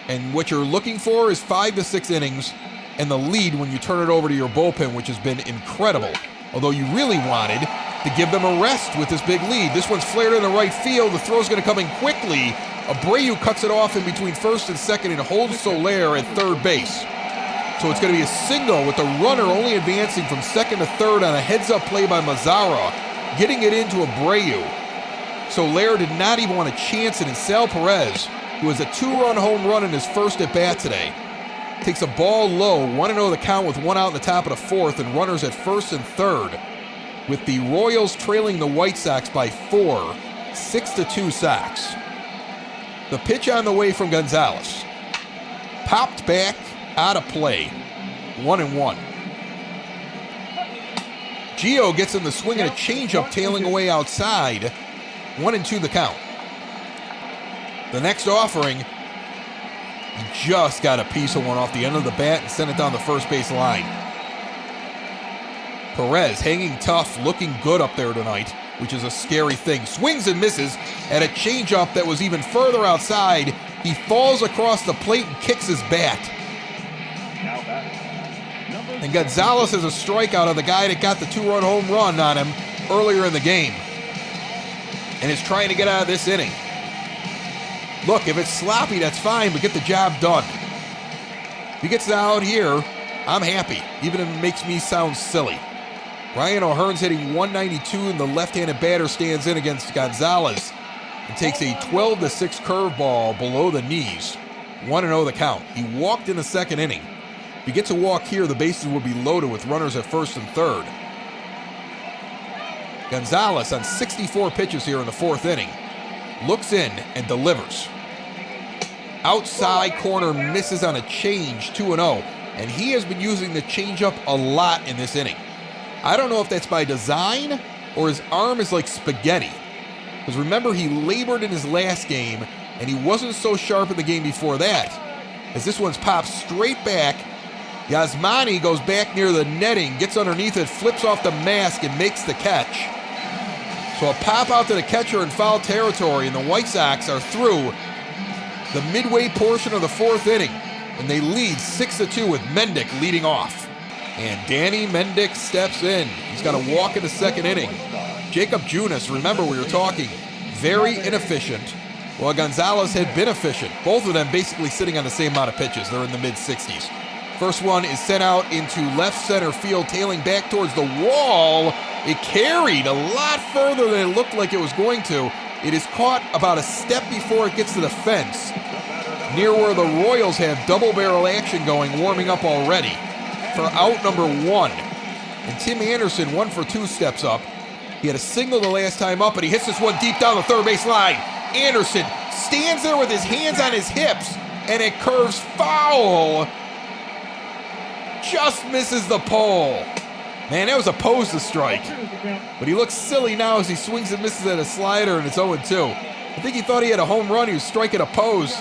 And what you're looking for is 5 to 6 innings and the lead when you turn it over to your bullpen, which has been incredible. Although you really wanted to give them a rest with this big lead. This one's flared in the right field. The throw's going to come in quickly. Abreu cuts it off in between first and second and holds Soler at third base. So it's going to be a single with the runner only advancing from second to third on a heads-up play by Mazara, getting it into Abreu. Soler did not even want to chance it, and Sal Perez, who has a 2-run home run in his first at-bat today, takes a ball low, 1-0 the count with 1 out in the top of the fourth, and runners at first and third, with the Royals trailing the White Sox by 4, 6-2 Sox. The pitch on the way from Gonzalez. Popped back, out of play, 1-1. Gio gets in the swing and a changeup tailing away outside, 1-2 the count. The next offering, he just got a piece of one off the end of the bat and sent it down the first base line. Perez hanging tough, looking good up there tonight, which is a scary thing. Swings and misses at a changeup that was even further outside. He falls across the plate and kicks his bat. And Gonzalez has a strikeout on the guy that got the 2-run home run on him earlier in the game, and is trying to get out of this inning. Look, if it's sloppy, that's fine, but get the job done. If he gets out here, I'm happy, even if it makes me sound silly. Ryan O'Hearn's hitting 192, and the left-handed batter stands in against Gonzalez and takes a 12-6 curveball below the knees. 1-0 the count. He walked in the second inning. If he gets a walk here, the bases will be loaded with runners at first and third. Gonzalez on 64 pitches here in the fourth inning. Looks in and delivers. Outside corner misses on a change, 2-0. And he has been using the changeup a lot in this inning. I don't know if that's by design or his arm is like spaghetti. Because remember, he labored in his last game, and he wasn't so sharp in the game before that. As this one's popped straight back, Yasmani goes back near the netting, gets underneath it, flips off the mask, and makes the catch. So a pop out to the catcher in foul territory, and the White Sox are through the midway portion of the fourth inning, and they lead 6-2 with Mendick leading off. And Danny Mendick steps in. He's got a walk in the second inning. Jacob Junis, remember we were talking, very inefficient, while Gonzalez had been efficient. Both of them basically sitting on the same amount of pitches. They're in the mid-60s. First one is sent out into left center field, tailing back towards the wall. It carried a lot further than it looked like it was going to. It is caught about a step before it gets to the fence, near where the Royals have double barrel action going, warming up already for out number 1. And Tim Anderson, 1 for 2, steps up. He had a single the last time up, and he hits this one deep down the third base line. Anderson stands there with his hands on his hips, and it curves foul. Just misses the pole. Man, that was a pose to strike. But he looks silly now as he swings and misses at a slider, and it's 0-2. I think he thought he had a home run. He was striking a pose.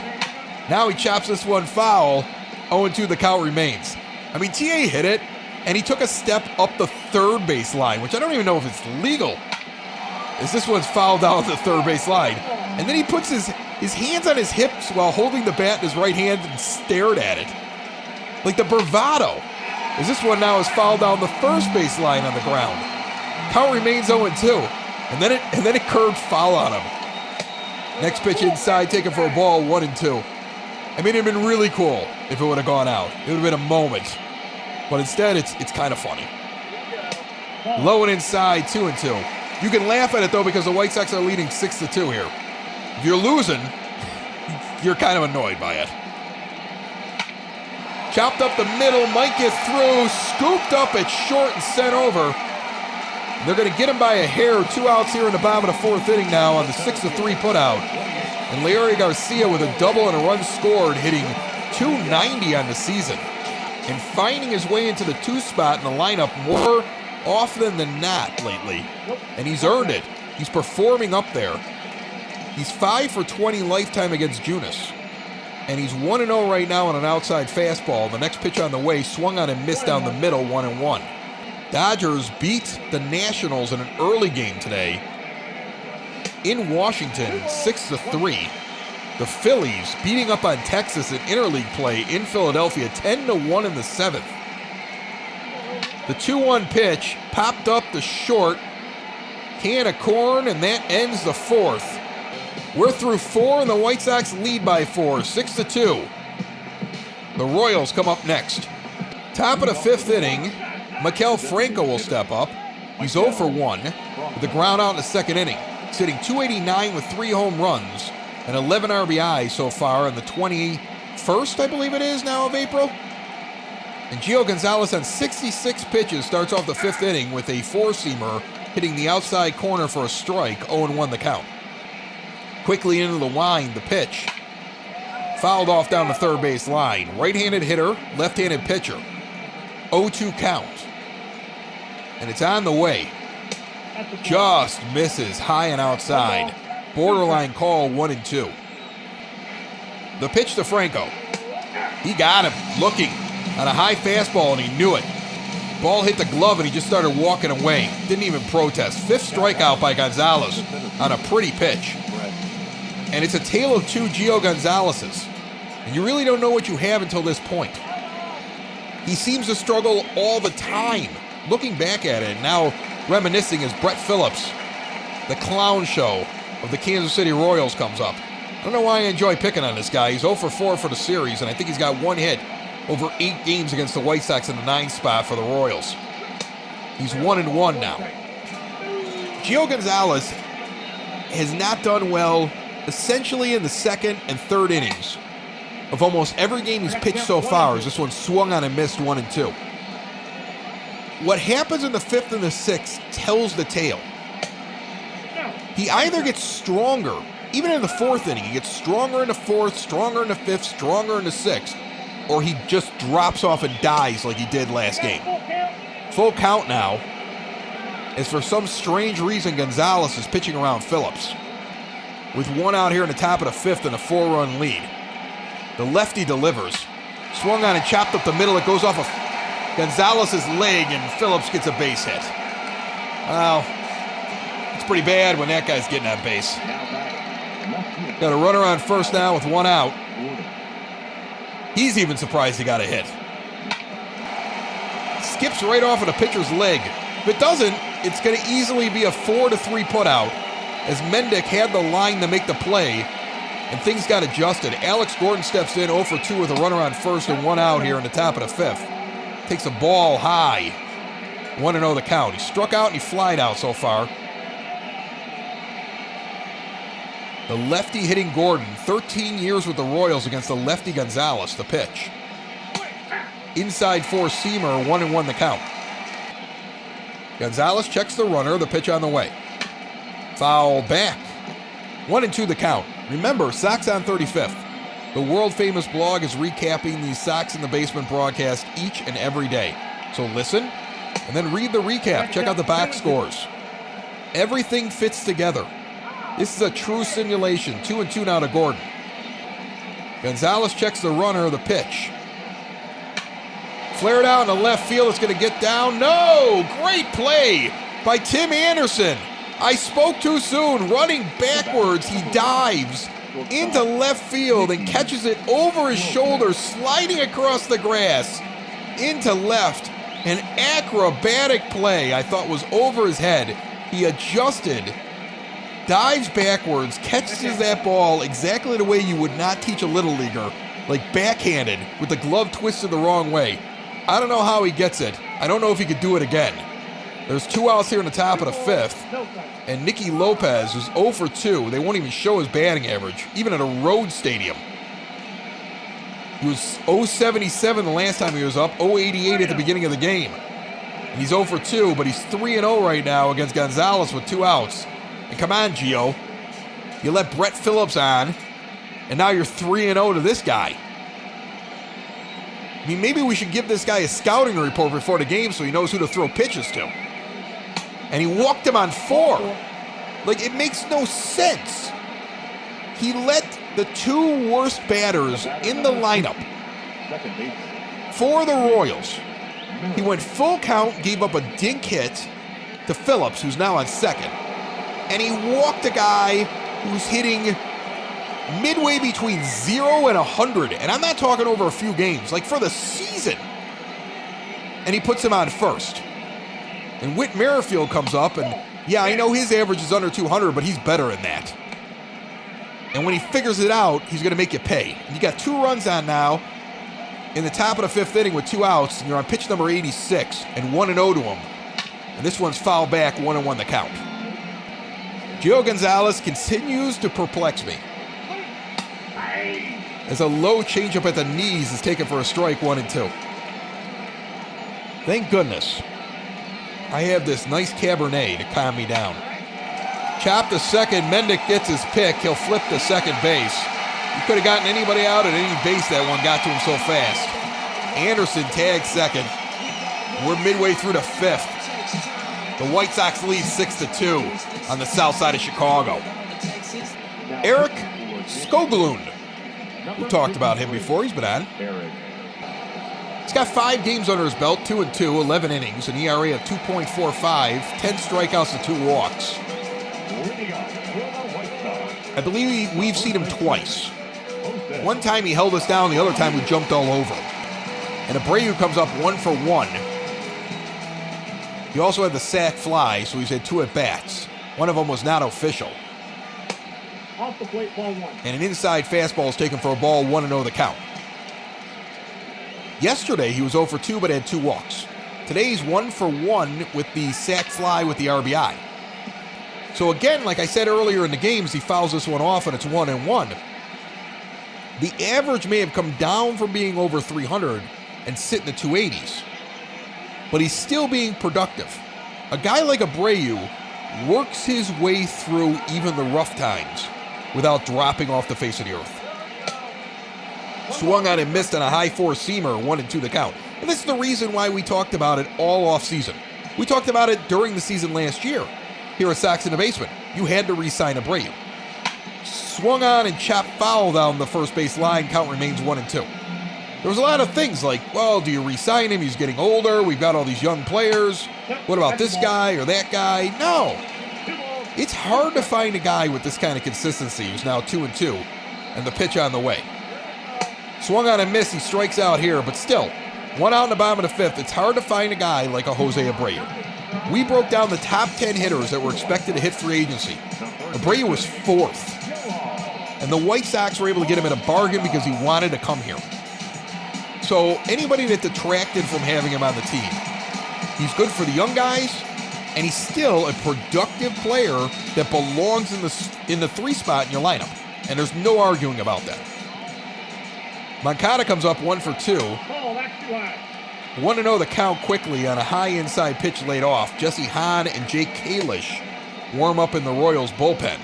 Now he chops this one foul. 0-2 the count remains. I mean, TA hit it, and he took a step up the third base line, which I don't even know if it's legal, as this one's fouled down the third base line. And then he puts his hands on his hips while holding the bat in his right hand and stared at it. Like the bravado, as this one now is fouled down the first base line on the ground. Count remains 0-2, and then it curved foul on him. Next pitch inside, taken for a ball, 1-2. I mean, it'd have been really cool if it would have gone out. It would have been a moment. But instead, it's kind of funny. Low and inside, 2-2. You can laugh at it, though, because the White Sox are leading 6-2 here. If you're losing, you're kind of annoyed by it. Chopped up the middle, might get through, scooped up at short and sent over. They're going to get him by a hair. 2 outs here in the bottom of the fourth inning now on the 6-3 putout. And Leury Garcia with a double and a run scored, hitting .290 on the season. And finding his way into the 2 spot in the lineup more often than not lately. And he's earned it. He's performing up there. He's 5 for 20 lifetime against Junis. And he's 1-0 right now on an outside fastball. The next pitch on the way, swung on and missed down the middle, 1-1. Dodgers beat the Nationals in an early game today in Washington, 6-3. The Phillies beating up on Texas in interleague play in Philadelphia, 10-1 in the 7th. The 2-1 pitch popped up the short, can of corn, and that ends the 4th. We're through 4, and the White Sox lead by 4, 6-2. The Royals come up next. Top of the 5th inning, Maikel Franco will step up. He's 0 for 1 with the ground out in the 2nd inning, sitting 289 with 3 home runs and 11 RBI so far in the 21st, I believe it is now, of April. And Gio Gonzalez on 66 pitches starts off the 5th inning with a 4-seamer hitting the outside corner for a strike, 0-1 the count. Quickly into the wind, the pitch. Fouled off down the third base line. Right-handed hitter, left-handed pitcher. 0-2 count. And it's on the way. Just misses high and outside. Borderline call, 1-2. The pitch to Franco. He got him looking on a high fastball, and he knew it. Ball hit the glove, and he just started walking away. Didn't even protest. 5th strikeout by Gonzalez on a pretty pitch. And it's a tale of 2 Gio Gonzalez's. And you really don't know what you have until this point. He seems to struggle all the time. Looking back at it, now reminiscing as Brett Phillips, the clown show of the Kansas City Royals, comes up. I don't know why I enjoy picking on this guy. He's 0 for 4 for the series, and I think he's got 1 hit over 8 games against the White Sox in the 9th spot for the Royals. He's 1-1 now. Gio Gonzalez has not done well essentially in the 2nd and 3rd innings of almost every game he's pitched so far, as this one swung on and missed 1-2. What happens in the 5th and the 6th tells the tale. He either gets stronger, even in the 4th inning, he gets stronger in the 4th, stronger in the 5th, stronger in the 6th, or he just drops off and dies like he did last game. Full count now, as for some strange reason Gonzalez is pitching around Phillips. With 1 out here in the top of the 5th and a 4-run lead. The lefty delivers. Swung on and chopped up the middle. It goes off of Gonzalez's leg, and Phillips gets a base hit. Well, it's pretty bad when that guy's getting on base. Got a runner on first now with 1 out. He's even surprised he got a hit. Skips right off of the pitcher's leg. If it doesn't, it's going to easily be a 4-3 putout, as Mendick had the line to make the play, and things got adjusted. Alex Gordon steps in 0 for 2 with a runner on first and 1 out here in the top of the 5th. Takes a ball high. 1-0 the count. He struck out and he flied out so far. The lefty hitting Gordon, 13 years with the Royals against the lefty Gonzalez, the pitch. Inside 4-seamer, 1-1 the count. Gonzalez checks the runner, the pitch on the way. Foul back. 1-2 the count. Remember, Sox on 35th. The world-famous blog is recapping the Sox in the Basement broadcast each and every day. So listen, and then read the recap. Check out the box scores. Everything fits together. This is a true simulation. 2-2 now to Gordon. Gonzalez checks the runner, the pitch. Flared out in the left field. It's going to get down. No! Great play by Tim Anderson. I spoke too soon. Running backwards, he dives into left field and catches it over his shoulder, sliding across the grass into left. An acrobatic play I thought was over his head. He adjusted, dives backwards, catches that ball exactly the way you would not teach a little leaguer, like backhanded with the glove twisted the wrong way. I don't know how he gets it. I don't know if he could do it again. There's 2 outs here in the top of the 5th, and Nicky Lopez is 0 for 2. They won't even show his batting average, even at a road stadium. He was 0.77 the last time he was up, 0.88 at the beginning of the game. And he's 0 for 2, but he's 3-0 right now against Gonzalez with 2 outs. And come on, Gio. You let Brett Phillips on, and now you're 3-0 to this guy. I mean, maybe we should give this guy a scouting report before the game so he knows who to throw pitches to. And he walked him on 4. Like, it makes no sense. He let the 2 worst batters in the lineup for the Royals He went full count, gave up a dink hit to Phillips, who's now on second. And he walked a guy who's hitting midway between 0 and 100. And I'm not talking over a few games, like for the season. And he puts him on first. And Whit Merrifield comes up, and yeah, I know his average is under 200, but he's better than that. And when he figures it out, he's going to make you pay. And you got 2 runs on now in the top of the 5th inning with 2 outs, and you're on pitch number 86 and 1-0 to him. And this one's foul back, 1-1 the count. Gio Gonzalez continues to perplex me. As a low changeup at the knees is taken for a strike, 1-2. Thank goodness I have this nice Cabernet to calm me down. Chop to second, Mendick gets his pick. He'll flip to second base. He could have gotten anybody out at any base that one got to him so fast. Anderson tags second. We're midway through the 5th. The White Sox lead 6-2 on the south side of Chicago. Eric Skoglund. We talked about him before. He's been on. He's got 5 games under his belt, 2-2, 11 innings, an ERA of 2.45, 10 strikeouts to 2 walks. I believe we've seen him twice. One time he held us down, the other time we jumped all over him. And Abreu comes up 1 for 1. He also had the sac fly, so he's had 2 at-bats. One of them was not official. Off the plate, ball 1. And an inside fastball is taken for a ball, 1-0 the count. Yesterday, he was 0 for 2, but had 2 walks. Today, he's 1 for 1 with the sac fly with the RBI. So again, like I said earlier in the games, he fouls this one off, and it's 1-1. The average may have come down from being over 300 and sit in the 280s. But he's still being productive. A guy like Abreu works his way through even the rough times without dropping off the face of the earth. Swung on and missed on a high 4-seamer, 1-2 the count. And this is the reason why we talked about it all offseason. We talked about it during the season last year. Here at Sox in the Basement, you had to re-sign Abreu. Swung on and chopped foul down the first base line, count remains 1-2. There was a lot of things like, well, do you re-sign him? He's getting older. We've got all these young players. What about this guy or that guy? No. It's hard to find a guy with this kind of consistency who's now 2-2 and the pitch on the way. Swung on and missed. He strikes out here, but still, 1 out in the bottom of the 5th. It's hard to find a guy like a Jose Abreu. We broke down the top 10 hitters that were expected to hit free agency. Abreu was 4th. And the White Sox were able to get him at a bargain because he wanted to come here. So anybody that detracted from having him on the team, he's good for the young guys, and he's still a productive player that belongs in the 3 spot in your lineup. And there's no arguing about that. Moncada comes up 1 for 2. 1-0 the count quickly on a high inside pitch laid off. Jesse Hahn and Jake Kalish warm up in the Royals bullpen.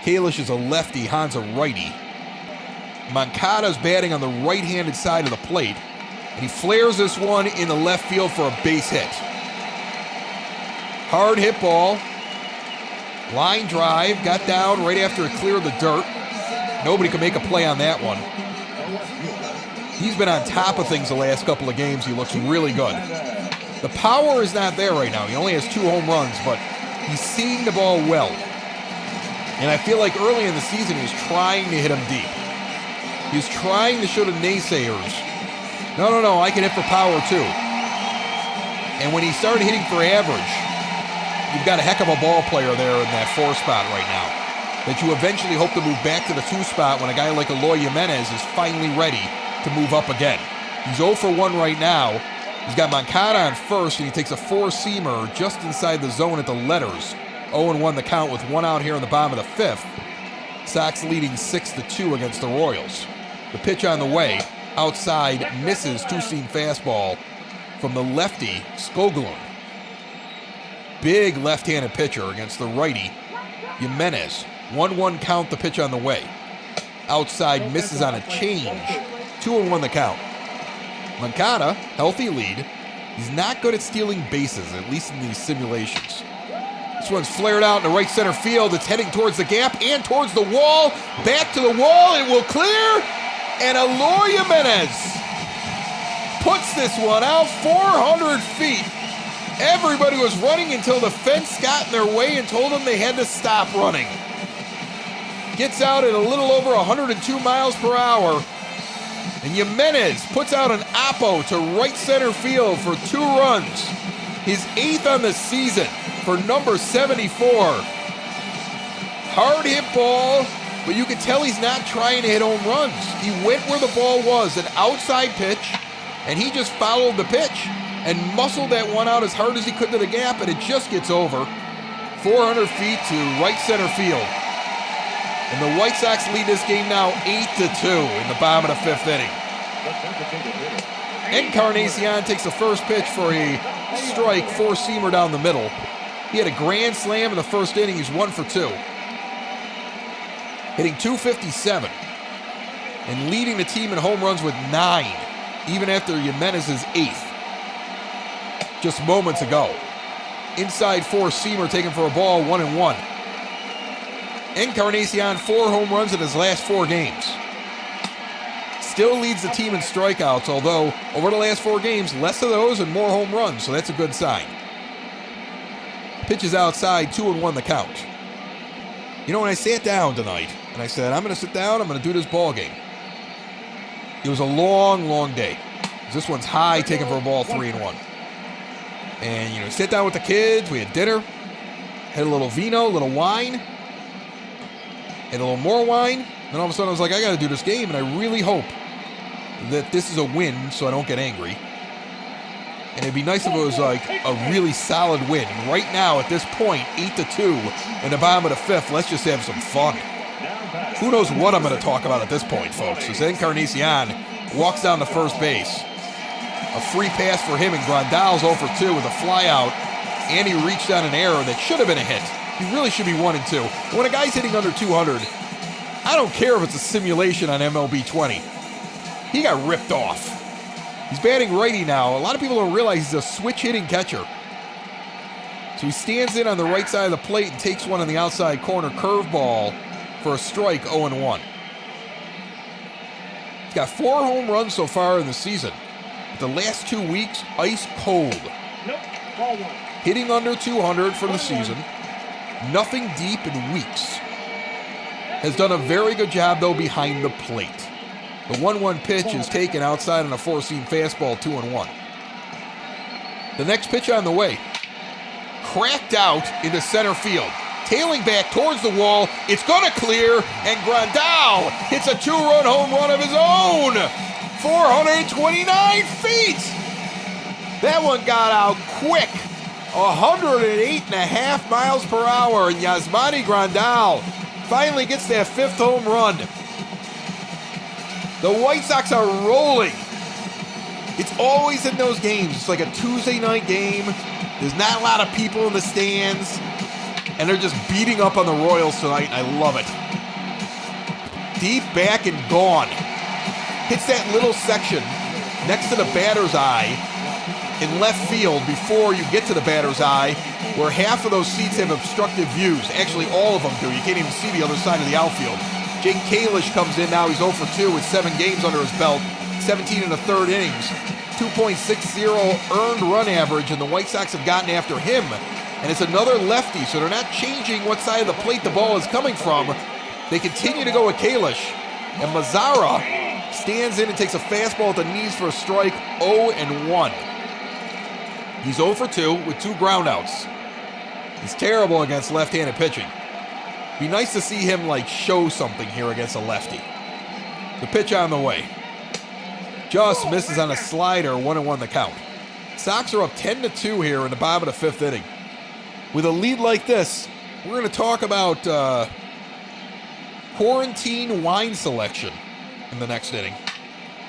Kalish is a lefty, Hahn's a righty. Moncada's batting on the right-handed side of the plate, and he flares this one in the left field for a base hit. Hard hit ball. Line drive, got down right after it cleared the dirt. Nobody can make a play on that one. He's been on top of things the last couple of games. He looks really good. The power is not there right now. He only has 2 home runs, but he's seeing the ball well. And I feel like early in the season, he was trying to hit him deep. He was trying to show the naysayers, no, I can hit for power too. And when he started hitting for average, you've got a heck of a ball player there in that 4 spot right now that you eventually hope to move back to the 2 spot when a guy like Eloy Jimenez is finally ready to move up again. He's 0 for 1 right now. He's got Moncada on first, and he takes a 4-seamer just inside the zone at the letters. 0-1 the count with 1 out here in the bottom of the 5th. Sox leading 6-2 against the Royals. The pitch on the way, outside, misses 2-seam fastball from the lefty, Skoglund. Big left-handed pitcher against the righty, Jimenez. 1-1 count, the pitch on the way. Outside, misses on a change. 2-1 the count. Moncada, healthy lead. He's not good at stealing bases, at least in these simulations. This one's flared out in the right center field. It's heading towards the gap and towards the wall. Back to the wall. It will clear. And Eloy Jimenez puts this one out 400 feet. Everybody was running until the fence got in their way and told them they had to stop running. Gets out at a little over 102 miles per hour. And Jimenez puts out an oppo to right center field for 2 runs. His 8th on the season for number 74. Hard hit ball, but you can tell he's not trying to hit home runs. He went where the ball was, an outside pitch, and he just followed the pitch and muscled that one out as hard as he could to the gap, and it just gets over 400 feet to right center field. And the White Sox lead this game now 8-2 in the bottom of the 5th inning. Encarnacion takes the first pitch for a strike, 4-seamer down the middle. He had a grand slam in the first inning. He's 1 for 2. Hitting .257 and leading the team in home runs with 9, even after Jimenez's 8th just moments ago. Inside 4-seamer taken for a ball, 1-1. Encarnacion 4 home runs in his last 4 games. Still leads the team in strikeouts, although over the last 4 games, less of those and more home runs, so that's a good sign. Pitch is outside, 2-1 the count. You know, when I sat down tonight, and I said, I'm going to sit down, I'm going to do this ball game. It was a long, long day. This one's high, taken for a ball, 3-1. And, you know, sit down with the kids, we had dinner, had a little vino, a little wine, and a little more wine. Then all of a sudden I was like, I got to do this game, and I really hope that this is a win so I don't get angry. And it'd be nice if it was like a really solid win. And right now, at this point, 8-2 in the bottom of the 5th, let's just have some fun. Who knows what I'm going to talk about at this point, folks. As Encarnacion walks down to first base. A free pass for him, and Grandal's 0 for 2 with a fly out. And he reached on an error that should have been a hit. He really should be 1-2. And when a guy's hitting under 200, I don't care if it's a simulation on MLB 20. He got ripped off. He's batting righty now. A lot of people don't realize he's a switch-hitting catcher. So he stands in on the right side of the plate and takes one on the outside corner curveball for a strike, 0-1. He's got 4 home runs so far in the season. But the last 2 weeks, ice cold. Nope. Ball 1. Hitting under 200 for the season. Nothing deep in weeks. Has done a very good job, though, behind the plate. The 1-1 pitch is taken outside on a 4-seam fastball, 2-1. The next pitch on the way. Cracked out into center field. Tailing back towards the wall. It's going to clear, and Grandal hits a 2-run home run of his own. 429 feet. That one got out quick. 108.5 miles per hour, and Yasmani Grandal finally gets that 5th home run. The White Sox are rolling. It's always in those games. It's like a Tuesday night game. There's not a lot of people in the stands, and they're just beating up on the Royals tonight, and I love it. Deep back and gone. Hits that little section next to the batter's eye in left field before you get to the batter's eye, where half of those seats have obstructive views. Actually, all of them do. You can't even see the other side of the outfield. Jake Kalish comes in now. He's 0 for 2 with 7 games under his belt, 17 in the 3rd innings, 2.60 earned run average, and the White Sox have gotten after him. And it's another lefty, so they're not changing what side of the plate the ball is coming from. They continue to go with Kalish, and Mazara stands in and takes a fastball at the knees for a strike, 0-1. He's 0 for 2 with 2 groundouts. He's terrible against left-handed pitching. Be nice to see him show something here against a lefty. The pitch on the way. Just misses on a slider, 1-1 the count. Sox are up 10-2 here in the bottom of the 5th inning. With a lead like this, we're going to talk about quarantine wine selection in the next inning,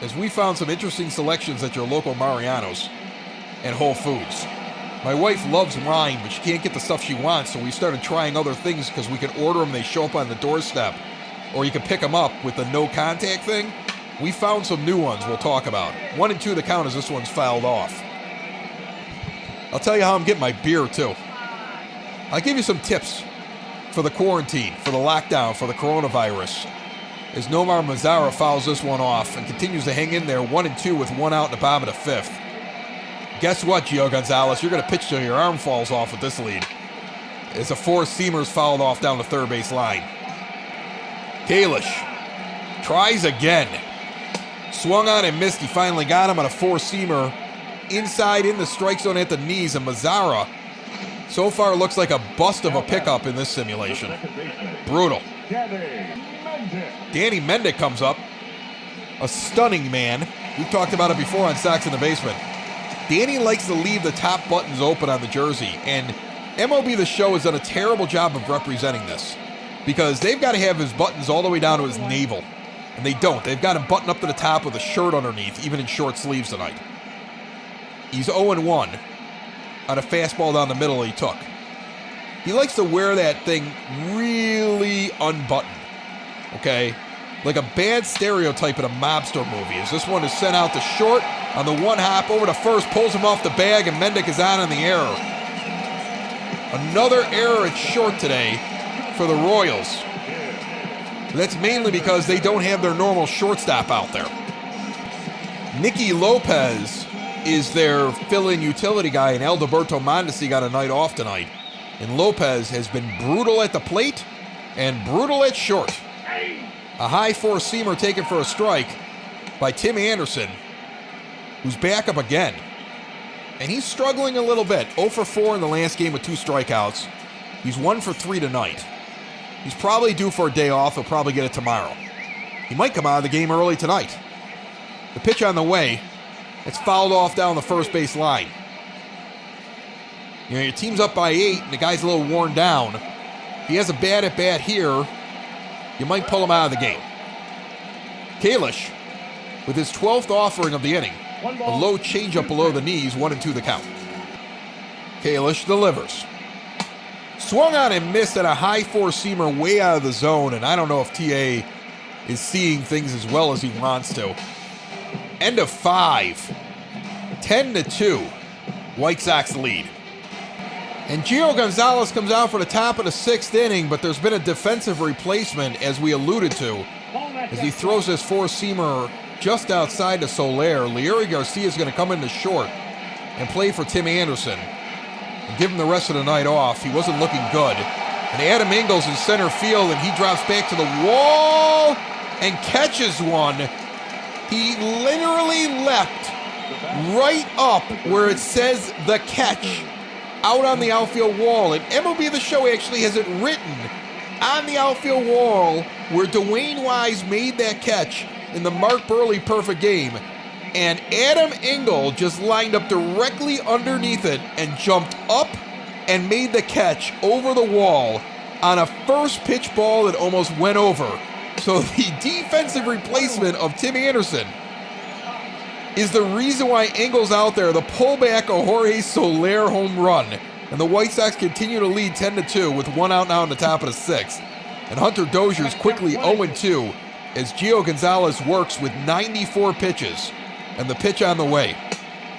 as we found some interesting selections at your local Mariano's and Whole Foods. My wife loves wine, but she can't get the stuff she wants, so we started trying other things because we can order them, they show up on the doorstep, or you can pick them up with the no contact thing. We found some new ones we'll talk about. 1-2 the count as this one's fouled off. I'll tell you how I'm getting my beer, too. I'll give you some tips for the quarantine, for the lockdown, for the coronavirus. as Nomar Mazara fouls this one off and continues to hang in there 1-2 with 1 out in the bottom of the 5th. Guess what, Gio Gonzalez? You're going to pitch till your arm falls off with this lead. As a four-seamer's fouled off down the third base line. Kalish tries again. Swung on and missed. He finally got him on a four-seamer inside in the strike zone at the knees, and Mazara so far looks like a bust of a pickup in this simulation. Brutal. Danny Mendick comes up. A stunning man. We've talked about it before on Sox in the Basement. Danny likes to leave the top buttons open on the jersey, and MLB The Show has done a terrible job of representing this because they've got to have his buttons all the way down to his navel, and they don't. They've got him buttoned up to the top with a shirt underneath, even in short sleeves tonight. He's 0-1 on a fastball down the middle he took. He likes to wear that thing really unbuttoned, okay? Like a bad stereotype in a mobster movie. As this one is sent out to short on the one hop over to first, pulls him off the bag, and Mendick is on in the error. Another error at short today for the Royals. That's mainly because they don't have their normal shortstop out there. Nicky Lopez is their fill-in utility guy, and Alberto Mondesi got a night off tonight. And Lopez has been brutal at the plate and brutal at short. A high four-seamer taken for a strike by Tim Anderson, who's back up again. And he's struggling a little bit. 0 for 4 in the last game with 2 strikeouts. He's 1 for 3 tonight. He's probably due for a day off. He'll probably get it tomorrow. He might come out of the game early tonight. The pitch on the way. It's fouled off down the first base line. You know, your team's up by 8, and the guy's a little worn down. If he has a bad at-bat here, you might pull him out of the game. Kalish, with his 12th offering of the inning, a low changeup below the knees, 1-2 the count. Kalish delivers. Swung on and missed at a high four-seamer way out of the zone, and I don't know if TA is seeing things as well as he wants to. End of 5. 10-2. White Sox lead. And Gio Gonzalez comes out for the top of the 6th inning, but there's been a defensive replacement, as we alluded to, as he throws this four-seamer just outside of Soler. Leury Garcia is going to come into short and play for Tim Anderson and give him the rest of the night off. He wasn't looking good. And Adam Engels in center field, and he drops back to the wall and catches one. He literally leapt right up where it says the catch out on the outfield wall. And MLB The Show actually has it written on the outfield wall where Dwayne Wise made that catch in the Mark Burley perfect game. And Adam Engel just lined up directly underneath it and jumped up and made the catch over the wall on a first pitch ball that almost went over. So the defensive replacement of Tim Anderson is the reason why Engel's out there, the pullback of Jorge Soler home run. And the White Sox continue to lead 10-2 with 1 out now in the top of the 6th. And Hunter Dozier's quickly 0-2 as Gio Gonzalez works with 94 pitches. And the pitch on the way.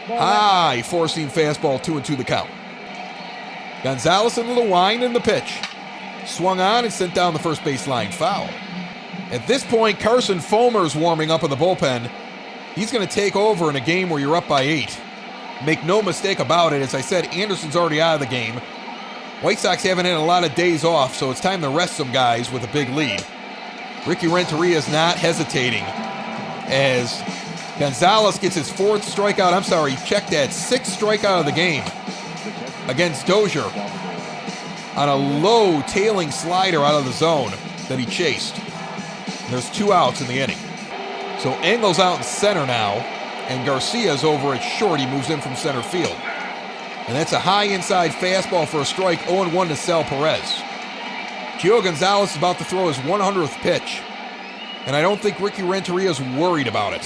High four-seam fastball, 2-2 the count. Gonzalez into the wind and the pitch. Swung on and sent down the first base line, foul. At this point, Carson Fulmer's warming up in the bullpen. He's going to take over in a game where you're up by 8. Make no mistake about it. As I said, Anderson's already out of the game. White Sox haven't had a lot of days off, so it's time to rest some guys with a big lead. Ricky Renteria is not hesitating as Gonzalez gets his 4th strikeout. I'm sorry, check that. 6th strikeout of the game against Dozier on a low tailing slider out of the zone that he chased. There's 2 outs in the inning. So Engel's out in center now, and Garcia's over at short. He moves in from center field. And that's a high inside fastball for a strike, 0-1 to Sal Perez. Gio Gonzalez is about to throw his 100th pitch, and I don't think Ricky Renteria's worried about it.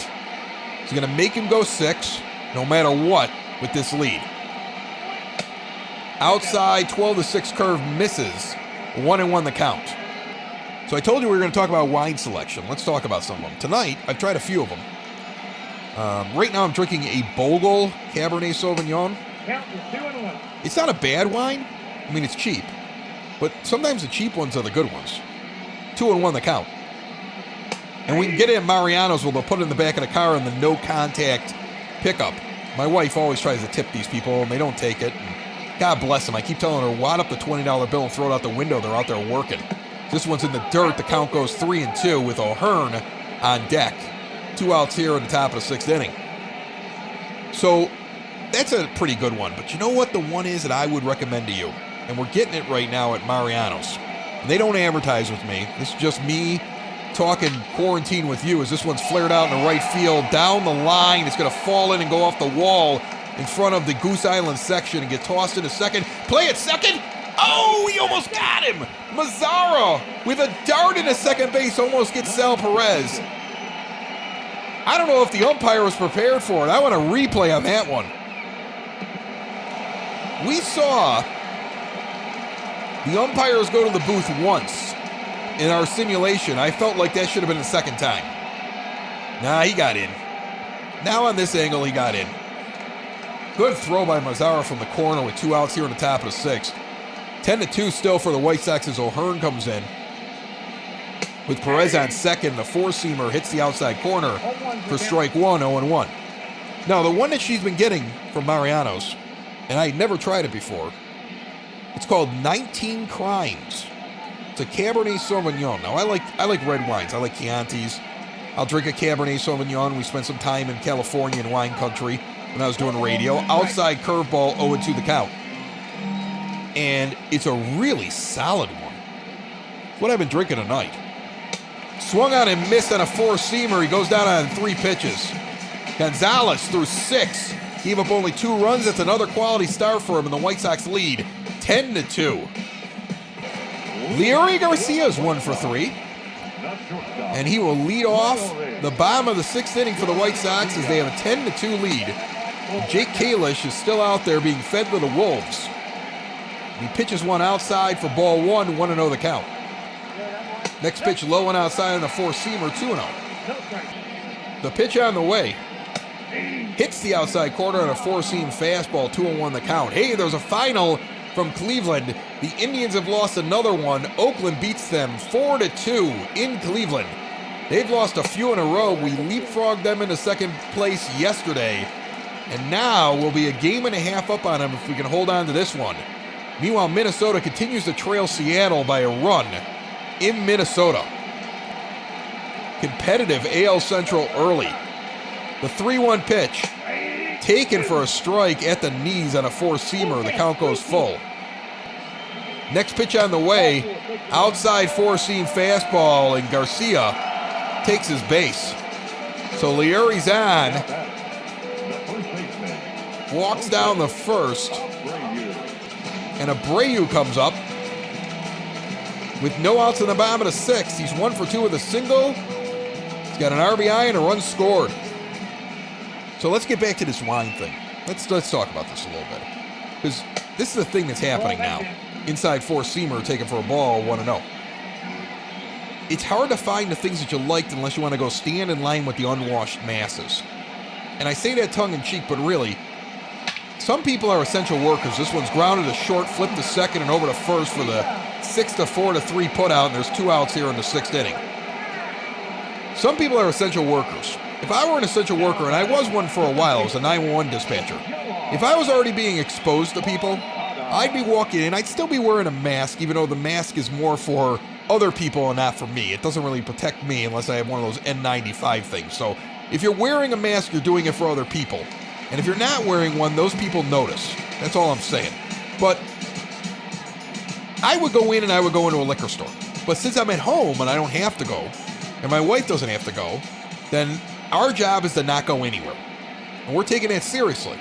He's going to make him go 6, no matter what, with this lead. Outside 12-6 curve misses, 1-1 the count. So I told you we were going to talk about wine selection. Let's talk about some of them. Tonight, I've tried a few of them. Right now, I'm drinking a Bogle Cabernet Sauvignon. It's not a bad wine. I mean, it's cheap. But sometimes the cheap ones are the good ones. 2-1 the count. And we can get it at Mariano's where they'll put it in the back of the car in the no contact pickup. My wife always tries to tip these people, and they don't take it. And God bless them. I keep telling her, wad up the $20 bill and throw it out the window. They're out there working. This one's in the dirt. The count goes 3-2 with O'Hearn on deck. 2 outs here in the top of the 6th inning. So that's a pretty good one. But you know what the one is that I would recommend to you? And we're getting it right now at Mariano's. And they don't advertise with me. This is just me talking quarantine with you as this one's flared out in the right field. Down the line, it's going to fall in and go off the wall in front of the Goose Island section and get tossed into second. Play at second. Oh, he almost got him. Mazzara with a dart into second base almost gets Sal Perez. I don't know if the umpire was prepared for it. I want a replay on that one. We saw the umpires go to the booth once in our simulation. I felt like that should have been the second time. Nah, he got in. Now on this angle, he got in. Good throw by Mazzara from the corner with 2 outs here in the top of the 6th. 10-2 still for the White Sox as O'Hearn comes in. With Perez on second, the 4-seamer hits the outside corner for strike 1, 0-1. Now, the one that she's been getting from Mariano's, and I had never tried it before, it's called 19 Crimes. It's a Cabernet Sauvignon. Now, I like red wines. I like Chiantis. I'll drink a Cabernet Sauvignon. We spent some time in California in wine country when I was doing radio. Outside curveball, 0-2 the count. And it's a really solid one. It's what I've been drinking tonight. Swung on and missed on a 4-seamer. He goes down on 3 pitches. Gonzalez threw 6. Gave up only 2 runs. That's another quality start for him, and the White Sox lead 10-2. Leury Garcia's 1 for 3. And he will lead off the bottom of the 6th inning for the White Sox as they have a 10-2 lead. Jake Kalish is still out there being fed to the Wolves. He pitches one outside for ball 1, 1-0 the count. Next pitch low and outside on a 4-seamer, 2-0. The pitch on the way. Hits the outside corner on a 4-seam fastball, 2-1 the count. Hey, there's a final from Cleveland. The Indians have lost another one. Oakland beats them 4-2 in Cleveland. They've lost a few in a row. We leapfrogged them into second place yesterday. And now we'll be a game and a half up on them if we can hold on to this one. Meanwhile, Minnesota continues to trail Seattle by a run in Minnesota. Competitive AL Central early. The 3-1 pitch, taken for a strike at the knees on a 4-seamer. The count goes full. Next pitch on the way, outside 4-seam fastball, and Garcia takes his base. So Leury's on, walks down the first, and Abreu comes up with no outs in the bottom of the 6th. He's 1 for 2 with a single. He's got an RBI and a run scored. So let's get back to this wine thing. Let's talk about this a little bit. Because this is the thing that's happening now. Inside 4-seamer taken for a ball, 1-0. It's hard to find the things that you liked unless you want to go stand in line with the unwashed masses. And I say that tongue-in-cheek, but really, some people are essential workers. This one's grounded to short, flipped to second, and over to first for the 6-4-3 putout, and there's 2 outs here in the 6th inning. Some people are essential workers. If I were an essential worker, and I was one for a while, I was a 911 dispatcher. If I was already being exposed to people, I'd be walking in. I'd still be wearing a mask, even though the mask is more for other people and not for me. It doesn't really protect me unless I have one of those N95 things. So if you're wearing a mask, you're doing it for other people. And if you're not wearing one, those people notice. That's all I'm saying. But I would go in and I would go into a liquor store. But since I'm at home and I don't have to go, and my wife doesn't have to go, then our job is to not go anywhere. And we're taking that seriously.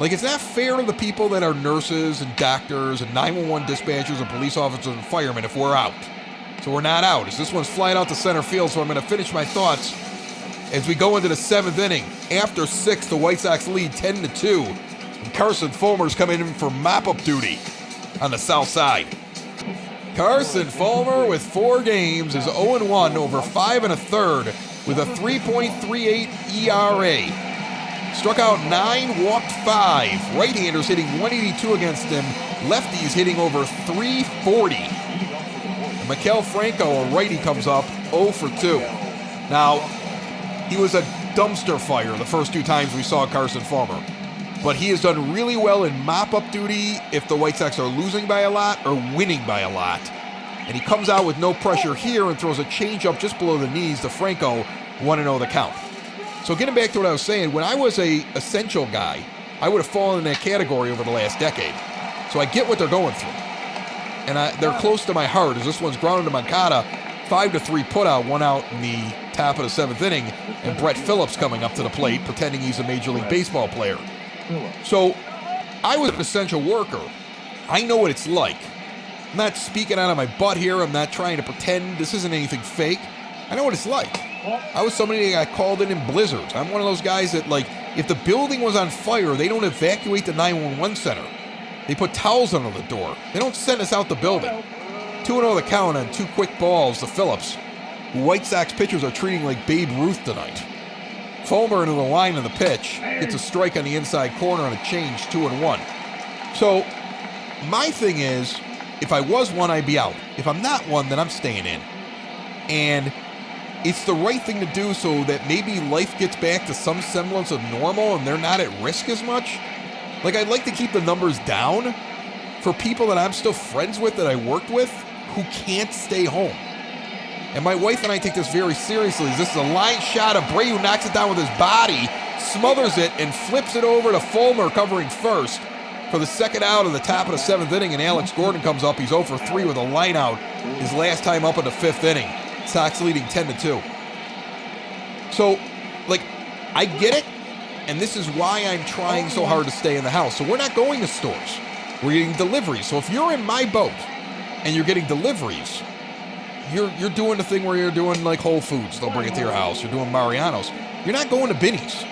Like, it's not fair to the people that are nurses and doctors and 911 dispatchers and police officers and firemen if we're out. So we're not out. As this one's flying out to center field, so I'm going to finish my thoughts as we go into the 7th inning. After 6, the White Sox lead 10-2. And Carson Fulmer's coming in for mop-up duty on the south side. Carson Fulmer with 4 games is 0-1 over 5 1/3 with a 3.38 ERA. Struck out 9, walked 5. Right-handers hitting 182 against him. Lefties hitting over 340. And Maikel Franco, a righty, comes up 0 for 2. Now, he was a dumpster fire the first 2 times we saw Carson Fulmer. But he has done really well in mop-up duty if the White Sox are losing by a lot or winning by a lot. And he comes out with no pressure here and throws a changeup just below the knees to Franco, 1-0 the count. So getting back to what I was saying, when I was a essential guy, I would have fallen in that category over the last decade. So I get what they're going through. And they're close to my heart, as this one's grounded to Moncada, 5-3 putout, 1 out in the top of the 7th inning, and Brett Phillips coming up to the plate, pretending he's a Major League Baseball player. So I was an essential worker. I know what it's like. I'm not speaking out of my butt here. I'm not trying to pretend this isn't anything fake. I know what it's like. I was somebody that got called in blizzards. I'm one of those guys that, like, if the building was on fire, they don't evacuate the 911 center. They put towels under the door. They don't send us out the building. 2-0 the count on 2 quick balls to Phillips, who White Sox pitchers are treating like Babe Ruth tonight. Fulmer into the line of the pitch, gets a strike on the inside corner on a change, 2-1. So, my thing is, if I was one, I'd be out. If I'm not one, then I'm staying in. And it's the right thing to do so that maybe life gets back to some semblance of normal and they're not at risk as much. Like, I'd like to keep the numbers down for people that I'm still friends with, that I worked with, who can't stay home. And my wife and I take this very seriously. This is a line shot. Abreu knocks it down with his body, smothers it, and flips it over to Fulmer covering first for the 2nd out of the top of the 7th inning, and Alex Gordon comes up. He's 0 for 3 with a line out his last time up in the 5th inning. Sox leading 10-2. So, like, I get it, and this is why I'm trying so hard to stay in the house. So we're not going to stores. We're getting deliveries. So if you're in my boat and you're getting deliveries, you're doing the thing where you're doing like Whole Foods. They'll bring it to your house. You're doing Mariano's. You're not going to Binny's.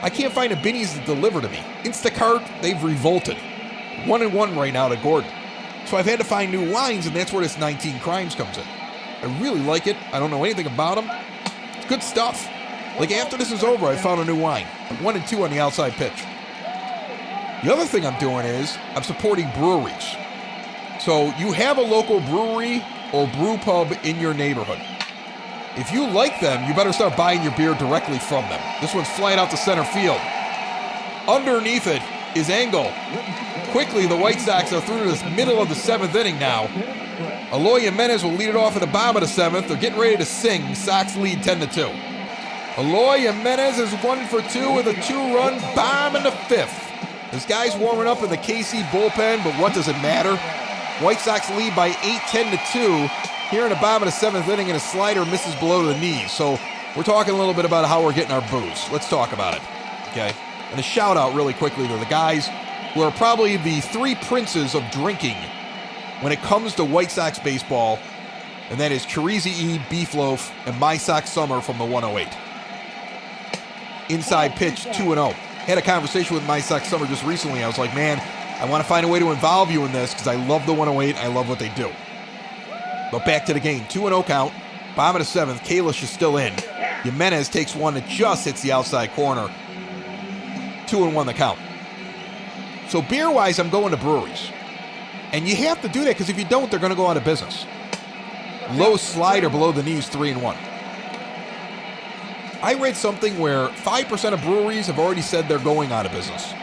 I can't find a Binny's to deliver to me. Instacart, they've revolted. 1-1 right now to Gordon. So I've had to find new lines, and that's where this 19 Crimes comes in. I really like it. I don't know anything about them. It's good stuff. Like, after this is over, I found a new wine. 1-2 on the outside pitch. The other thing I'm doing is I'm supporting breweries. So you have a local brewery or brew pub in your neighborhood. If you like them, you better start buying your beer directly from them. This one's flying out to center field. Underneath it is Engel. Quickly, the White Sox are through to the middle of the 7th inning now. Eloy Jimenez will lead it off at the bottom of the 7th. They're getting ready to sing. Sox lead 10-2. Eloy Jimenez is 1 for 2 with a 2-run bomb in the 5th. This guy's warming up in the KC bullpen, but what does it matter? White Sox lead by 8, 10-2. Here in the bottom of the 7th inning, and a slider misses below the knees. So we're talking a little bit about how we're getting our booze. Let's talk about it, okay? And a shout out really quickly to the guys who are probably the 3 princes of drinking when it comes to White Sox baseball, and that is Chirizi E, Beef Loaf, and My Sox Summer from the 108. Inside pitch, 2-0. Had a conversation with My Sox Summer just recently. I was like, man, I want to find a way to involve you in this because I love the 108. I love what they do. But back to the game. 2-0 count. Bottom of the 7th. Kalish is still in. Jimenez takes one that just hits the outside corner. 2-1 the count. So beer-wise, I'm going to breweries. And you have to do that because if you don't, they're going to go out of business. Low slider below the knees, 3-1. I read something where 5% of breweries have already said they're going out of business.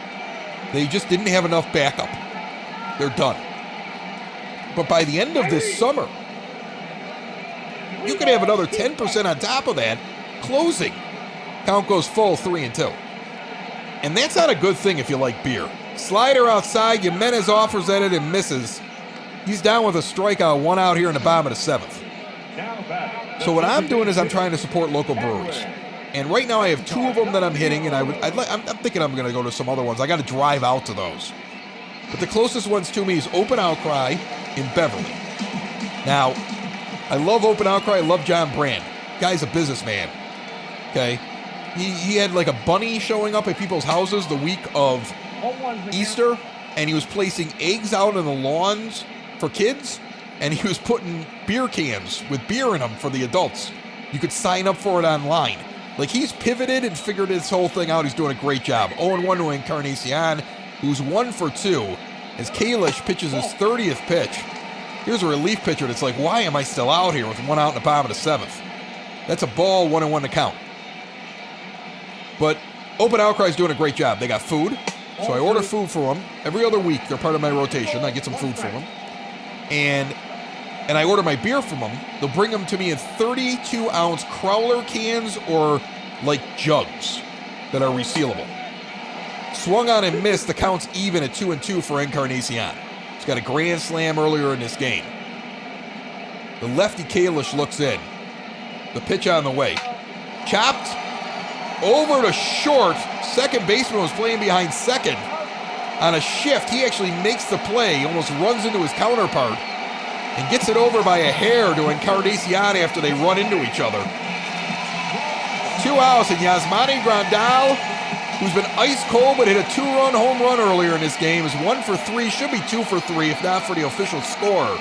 They just didn't have enough backup. They're done. But by the end of this summer, you could have another 10% on top of that closing. Count goes full, 3-2. And that's not a good thing if you like beer. Slider outside, Jimenez offers at it and misses. He's down with a strikeout, 1 out here in the bottom of the 7th. So what I'm doing is I'm trying to support local breweries. And right now I have 2 of them that I'm hitting, and I'm thinking I'm going to go to some other ones. I got to drive out to those. But the closest ones to me is Open Outcry in Beverly. Now, I love Open Outcry. I love John Brand. Guy's a businessman. Okay? He had like a bunny showing up at people's houses the week of Easter, and he was placing eggs out on the lawns for kids, and he was putting beer cans with beer in them for the adults. You could sign up for it online. Like, he's pivoted and figured this whole thing out. He's doing a great job. 0-1 to Encarnacion, who's 1 for 2, as Kalish pitches his 30th pitch. Here's a relief pitcher that's like, why am I still out here with 1 out in the bottom of the 7th? That's a ball, 1-1 to count. But Open Outcry is doing a great job. They got food, so I order food for them. Every other week, they're part of my rotation. I get some food from them. And I order my beer from them. They'll bring them to me in 32-ounce Crowler cans or like jugs that are resealable. Swung on and missed. The count's even at 2-2 for Encarnacion. He's got a grand slam earlier in this game. The lefty Kalish looks in. The pitch on the way. Chopped over to short. Second baseman was playing behind second. On a shift, he actually makes the play. He almost runs into his counterpart and gets it over by a hair to Encarnacion after they run into each other. 2 outs, and Yasmani Grandal, who's been ice cold but hit a 2-run home run earlier in this game, is 1 for 3, should be 2 for 3 if not for the official score.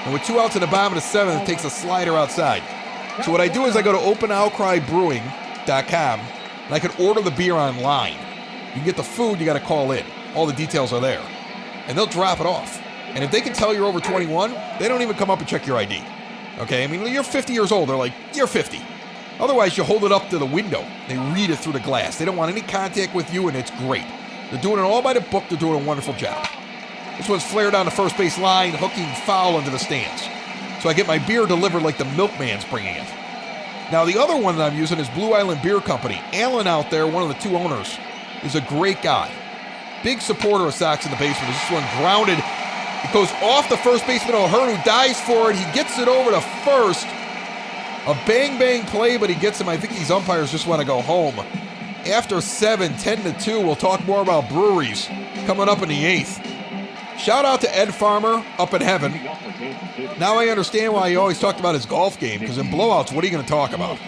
And with 2 outs in the bottom of the 7th, it takes a slider outside. So what I do is I go to OpenOutcryBrewing.com and I can order the beer online. You can get the food, you got to call in. All the details are there. And they'll drop it off. And if they can tell you're over 21, they don't even come up and check your ID. Okay, I mean, you're 50 years old. They're like, you're 50. Otherwise, you hold it up to the window. They read it through the glass. They don't want any contact with you, and it's great. They're doing it all by the book. They're doing a wonderful job. This one's flared down the first base line, hooking foul into the stands. So I get my beer delivered like the milkman's bringing it. Now, the other one that I'm using is Blue Island Beer Company. Alan out there, one of the 2 owners, is a great guy. Big supporter of Sox in the basement. This one grounded. It goes off the first baseman O'Hearn, who dives for it. He gets it over to first. A bang-bang play, but he gets him. I think these umpires just want to go home. After 7, 10-2, we'll talk more about breweries coming up in the 8th. Shout out to Ed Farmer up in heaven. Now I understand why he always talked about his golf game, because in blowouts, what are you going to talk about?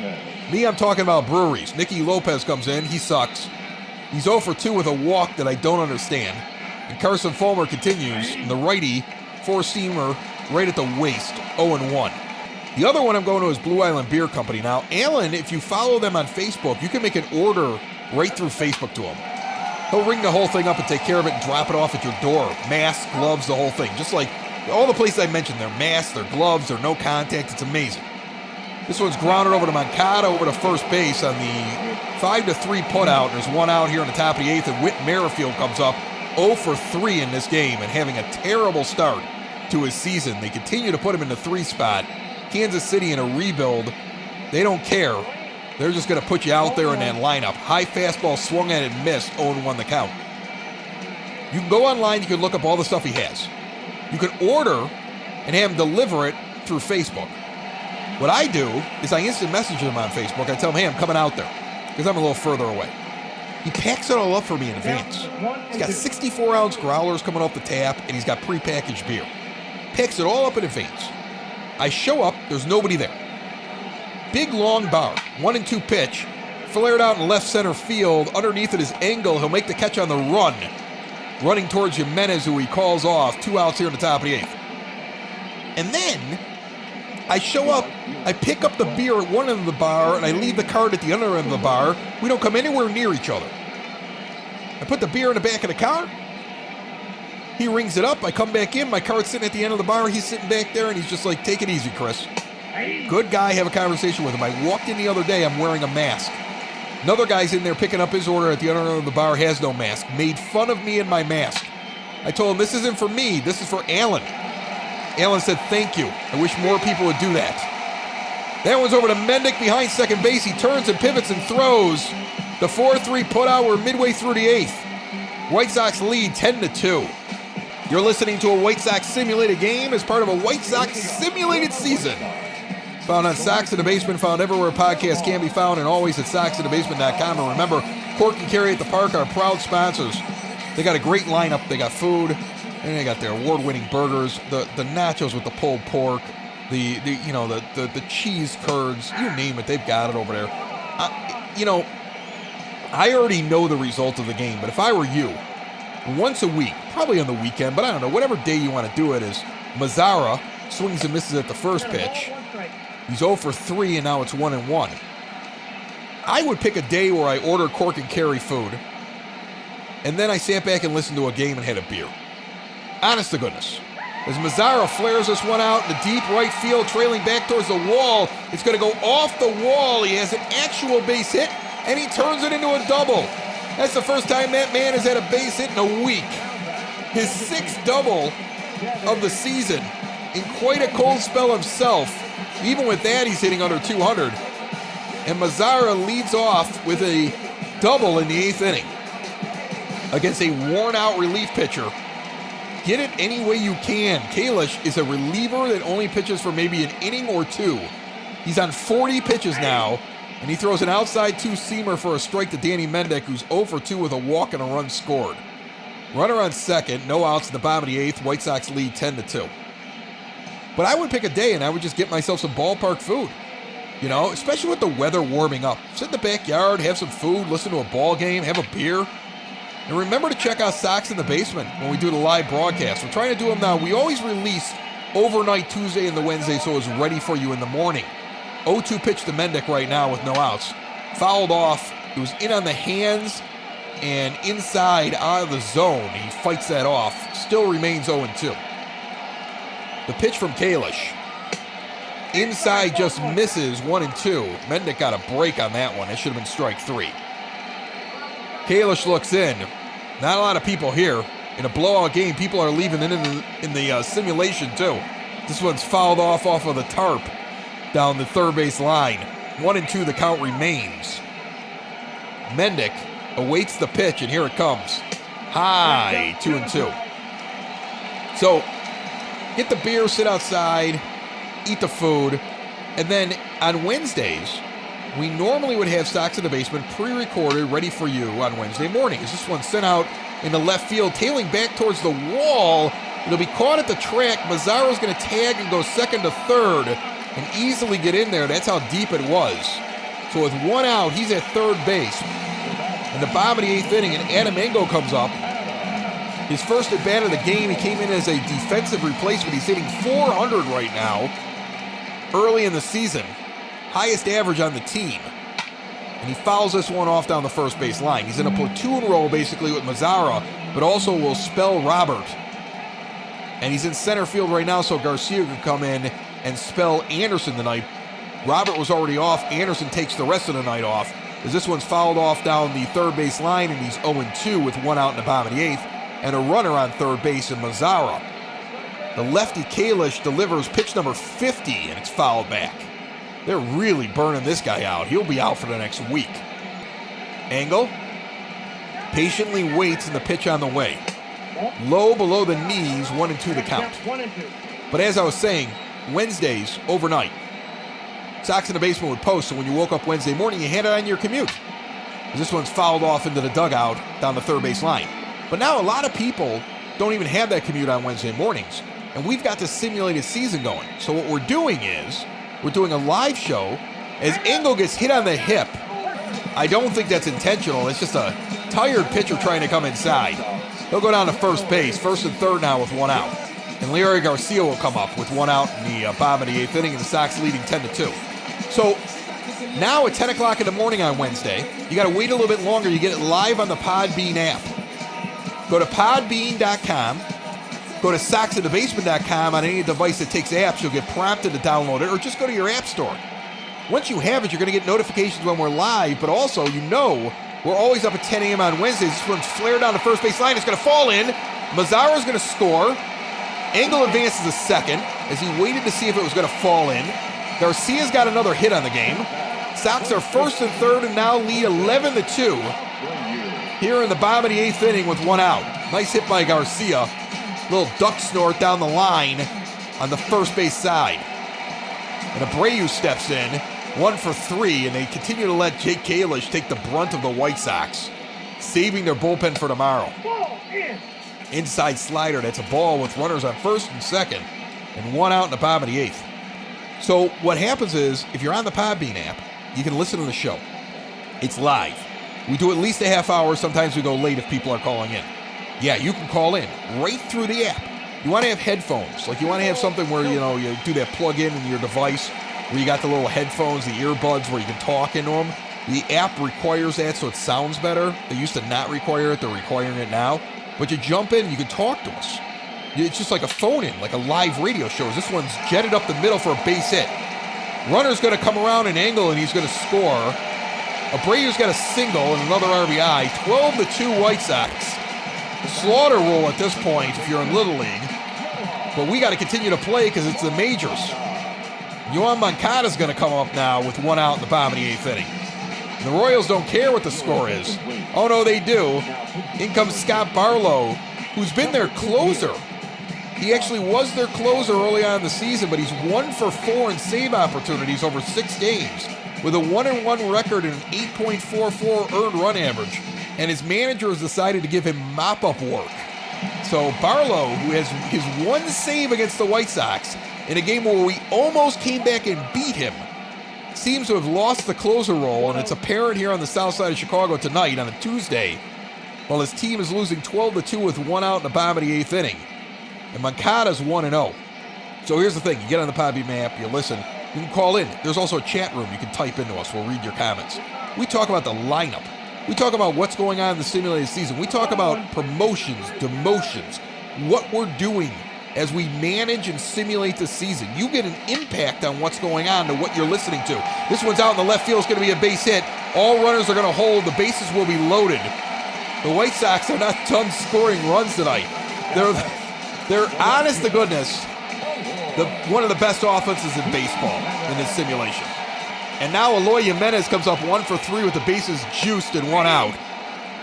Me, I'm talking about breweries. Nicky Lopez comes in. He sucks. He's 0 for 2 with a walk that I don't understand. And Carson Fulmer continues. And the righty, 4-seamer, right at the waist, 0-1. The other one I'm going to is Blue Island Beer Company. Now, Alan, if you follow them on Facebook, you can make an order right through Facebook to him. He'll ring the whole thing up and take care of it and drop it off at your door. Masks, gloves, the whole thing. Just like all the places I mentioned, their masks, their gloves, their no contact. It's amazing. This one's grounded over to Moncada over to first base on the 5-3 putout. There's 1 out here in the top of the 8th, and Whit Merrifield comes up 0 for 3 in this game and having a terrible start to his season. They continue to put him in the 3 spot. Kansas City in a rebuild. They don't care. They're just going to put you out there in that lineup. High fastball swung at and missed, 0-1 the count. You can go online, you can look up all the stuff he has. You can order and have him deliver it through Facebook. What I do is I instant message him on Facebook. I tell him, hey, I'm coming out there because I'm a little further away. He packs it all up for me in advance. He's got 64-ounce growlers coming off the tap, and he's got prepackaged beer. Packs it all up in advance. I show up, there's nobody there. Big long bar, 1-2 pitch, flared out in left center field. Underneath at his angle, he'll make the catch on the run. Running towards Jimenez, who he calls off. 2 outs here in the top of the 8th. And then I show up, I pick up the beer at one end of the bar, and I leave the cart at the other end of the bar. We don't come anywhere near each other. I put the beer in the back of the car. He rings it up. I come back in. My cart's sitting at the end of the bar. He's sitting back there, and he's just like, take it easy, Chris. Good guy. Have a conversation with him. I walked in the other day. I'm wearing a mask. Another guy's in there picking up his order at the other end of the bar, has no mask. Made fun of me and my mask. I told him, this isn't for me. This is for Alan. Alan said, thank you. I wish more people would do that. That one's over to Mendick behind second base. He turns and pivots and throws. The 4-3 putout. We're midway through the 8th. White Sox lead 10-2. You're listening to a White Sox simulated game as part of a White Sox simulated season. Found on Sox in the Basement, found everywhere podcasts can be found, and always at soxinthebasement.com. And remember, Cork and Carry at the Park are proud sponsors. They got a great lineup. They got food, and they got their award-winning burgers, the nachos with the pulled pork, the cheese curds, you name it, they've got it over there. I already know the result of the game, but if I were you, once a week, probably on the weekend, but I don't know, whatever day you want to do it is, Mazzara swings and misses at the first pitch. He's 0 for 3, and now it's 1-1. I would pick a day where I order Cork and Carry food, and then I sat back and listened to a game and had a beer. Honest to goodness. As Mazara flares this one out in the deep right field, trailing back towards the wall. It's going to go off the wall. He has an actual base hit, and he turns it into a double. That's the first time that man has had a base hit in a week. His 6th double of the season in quite a cold spell himself. Even with that, he's hitting under 200. And Mazara leads off with a double in the 8th inning against a worn-out relief pitcher. Get it any way you can. Kalish is a reliever that only pitches for maybe an inning or two. He's on 40 pitches now, and he throws an outside two-seamer for a strike to Danny Mendick, who's 0 for 2 with a walk and a run scored. Runner on second, no outs in the bottom of the 8th. White Sox lead 10-2. But I would pick a day and I would just get myself some ballpark food. You know, especially with the weather warming up. Sit in the backyard, have some food, listen to a ball game, have a beer. And remember to check out Sox in the Basement when we do the live broadcast. We're trying to do them now. We always release overnight Tuesday and the Wednesday so it's ready for you in the morning. 0-2 pitch to Mendick right now with no outs. Fouled off. It was in on the hands and inside out of the zone. He fights that off. Still remains 0-2. The pitch from Kalish. Inside just misses 1-2. Mendick got a break on that one. It should have been strike 3. Kalish looks in. Not a lot of people here. In a blowout game, people are leaving in the simulation too. This one's fouled off of the tarp down the third base line. 1-2, the count remains. Mendick awaits the pitch, and here it comes. High, 2-2. So, get the beer, sit outside, eat the food, and then on Wednesdays, we normally would have Sox in the Basement pre-recorded, ready for you on Wednesday mornings. This one's sent out in the left field, tailing back towards the wall. It'll be caught at the track. Mazara's going to tag and go second to third and easily get in there. That's how deep it was. So with one out, he's at third base. In the bottom of the 8th inning, and Adam Engel comes up. His first at-bat of the game, he came in as a defensive replacement. He's hitting .400 right now, early in the season. Highest average on the team. And he fouls this one off down the first base line. He's in a platoon role basically with Mazara, but also will spell Robert. And he's in center field right now, so Garcia can come in and spell Anderson tonight. Robert was already off. Anderson takes the rest of the night off, as this one's fouled off down the third base line, and he's 0-2 with one out in the bottom of the 8th, and a runner on third base in Mazara. The lefty Kalish delivers pitch number 50, and it's fouled back. They're really burning this guy out. He'll be out for the next week. Engel patiently waits in the pitch on the way. Low below the knees, 1-2 the count. But as I was saying, Wednesdays, overnight, Sox in the Basement would post, so when you woke up Wednesday morning, you had it on your commute. This one's fouled off into the dugout down the third base line. But now a lot of people don't even have that commute on Wednesday mornings, and we've got this simulated season going. So what we're doing is, we're doing a live show as Engel gets hit on the hip. I don't think that's intentional. It's just a tired pitcher trying to come inside. He'll go down to first base, first and third now with one out. And Leury Garcia will come up with one out in the bottom of the 8th inning, and the Sox leading 10-2. So now at 10 o'clock in the morning on Wednesday, you got to wait a little bit longer. You get it live on the Podbean app. Go to podbean.com. Go to soxinthebasement.com on any device that takes apps. You'll get prompted to download it, or just go to your app store. Once you have it, you're going to get notifications when we're live, but also, you know, we're always up at 10 a.m. on Wednesdays. This one's flared down the first base line. It's going to fall in. Mazara's going to score. Engel advances to second as he waited to see if it was going to fall in. Garcia's got another hit on the game. Sox are first and third and now lead 11-2 here in the bottom of the 8th inning with one out. Nice hit by Garcia. Little duck snort down the line on the first base side. And Abreu steps in, 1 for 3, and they continue to let Jake Kalish take the brunt of the White Sox, saving their bullpen for tomorrow. Inside slider, that's a ball with runners on first and second, and one out in the bottom of the 8th. So what happens is, if you're on the Podbean app, you can listen to the show. It's live. We do at least a half hour. Sometimes we go late if people are calling in. Yeah, you can call in right through the app. You want to have headphones. Like, you want to have something where, you know, you do that plug-in in your device where you got the little headphones, the earbuds where you can talk into them. The app requires that so it sounds better. They used to not require it. They're requiring it now. But you jump in, you can talk to us. It's just like a phone-in, like a live radio show. This one's jetted up the middle for a base hit. Runner's going to come around an angle, and he's going to score. Abreu's got a single and another RBI. 12-2 White Sox. Slaughter rule at this point if you're in Little League. But we got to continue to play because it's the majors. Yoan Moncada's going to come up now with one out in the bottom of the 8th inning. The Royals don't care what the score is. Oh, no, they do. In comes Scott Barlow, who's been their closer. He actually was their closer early on in the season, but he's 1 for 4 in save opportunities over 6 games with a 1-1 record and an 8.44 earned run average. And his manager has decided to give him mop-up work. So Barlow, who has his 1 save against the White Sox in a game where we almost came back and beat him, seems to have lost the closer role, and it's apparent here on the south side of Chicago tonight on a Tuesday, while his team is losing 12-2 with 1 out in the bottom of the 8th inning. And Moncada's 1-0. So here's the thing. You get on the Podbean app, you listen, you can call in. There's also a chat room you can type into us. We'll read your comments. We talk about the lineup. We talk about what's going on in the simulated season. We talk about promotions, demotions, what we're doing as we manage and simulate the season. You get an impact on what's going on to what you're listening to. This one's out in the left field. It's going to be a base hit. All runners are going to hold. The bases will be loaded. The White Sox are not done scoring runs tonight. They're honest to goodness, one of the best offenses in baseball in this simulation. And now Eloy Jimenez comes up 1 for 3 with the bases juiced and 1 out.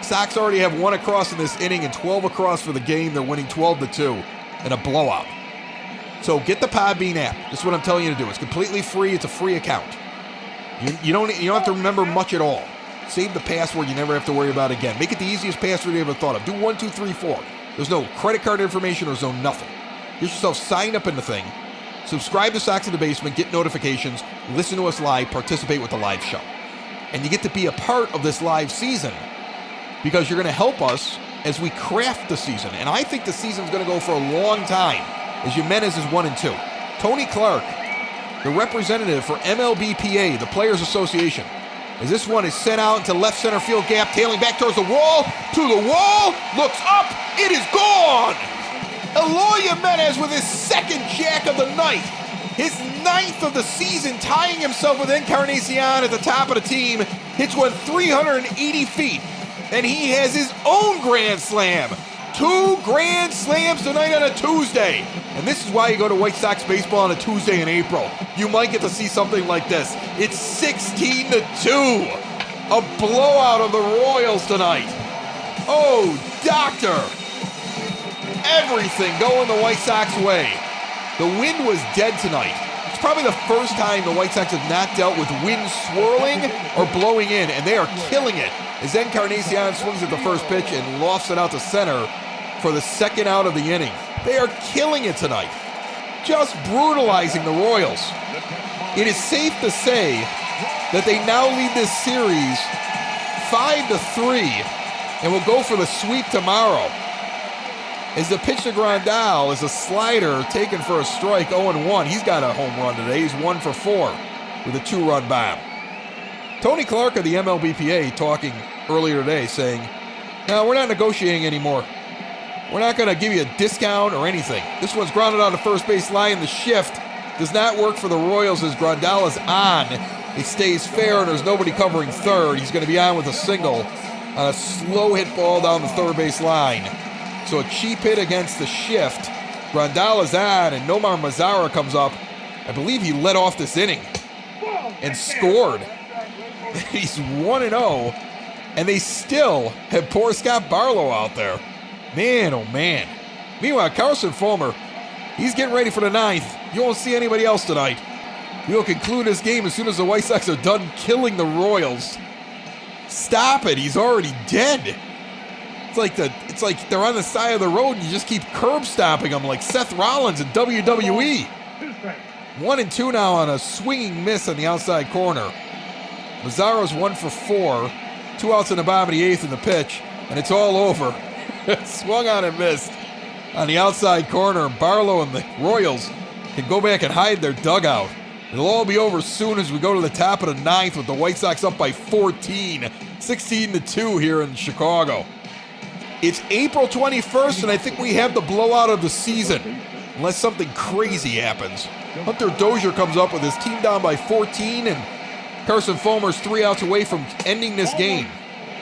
Sox already have 1 across in this inning and 12 across for the game. They're winning 12-2 in a blowout. So get the Podbean app. This is what I'm telling you to do. It's completely free. It's a free account. You don't have to remember much at all. Save the password. You never have to worry about it again. Make it the easiest password you ever thought of. Do 1, 2, 3, 4. There's no credit card information. There's no nothing. Get yourself signed up in the thing. Subscribe to Sox in the Basement. Get notifications. Listen to us live. Participate with the live show. And you get to be a part of this live season because you're going to help us as we craft the season. And I think the season's going to go for a long time as Jimenez is 1-2. Tony Clark, the representative for MLBPA, the Players Association, as this one is sent out into left center field gap, tailing back towards the wall, to the wall, looks up, it is gone! Eloy Jimenez with his 2nd jack of the night, his 9th of the season, tying himself with Encarnacion at the top of the team, hits one 380 feet, and he has his own grand slam. 2 grand slams tonight on a Tuesday. And this is why you go to White Sox baseball on a Tuesday in April. You might get to see something like this. It's 16-2. A blowout of the Royals tonight. Oh, doctor. Everything going the White Sox way. The wind was dead tonight. It's probably the first time the White Sox have not dealt with wind swirling or blowing in, and they are killing it as Encarnacion swings at the first pitch and lofts it out to center for the 2nd out of the inning. They are killing it tonight. Just brutalizing the Royals. It is safe to say that they now lead this series 5-3 and will go for the sweep tomorrow. As the pitch to Grandal is a slider taken for a strike, 0-1. He's got a home run today. He's 1 for 4 with a 2-run bomb. Tony Clark of the MLBPA talking earlier today saying, no, we're not negotiating anymore. We're not going to give you a discount or anything. This one's grounded on the first base line. The shift does not work for the Royals as Grandal is on. It stays fair and there's nobody covering third. He's going to be on with a single on a slow hit ball down the third base line. So a cheap hit against the shift. Grandal is on and Nomar Mazara comes up. I believe he led off this inning and scored. He's 1-0 and they still have poor Scott Barlow out there. Man, oh man. Meanwhile, Carson Fulmer, he's getting ready for the 9th. You won't see anybody else tonight. We'll conclude this game as soon as the White Sox are done killing the Royals. Stop it. He's already dead. It's like they're on the side of the road and you just keep curb stomping them like Seth Rollins in WWE. 1-2 now on a swinging miss on the outside corner. Mazzaro's 1 for 4. 2 outs in the bottom of the 8th in the pitch, and it's all over. Swung on and missed on the outside corner. Barlow and the Royals can go back and hide their dugout. It'll all be over soon as we go to the top of the 9th with the White Sox up by 14, 16-2 here in Chicago. It's April 21st, and I think we have the blowout of the season, unless something crazy happens. Hunter Dozier comes up with his team down by 14, and Carson Fulmer's 3 outs away from ending this game.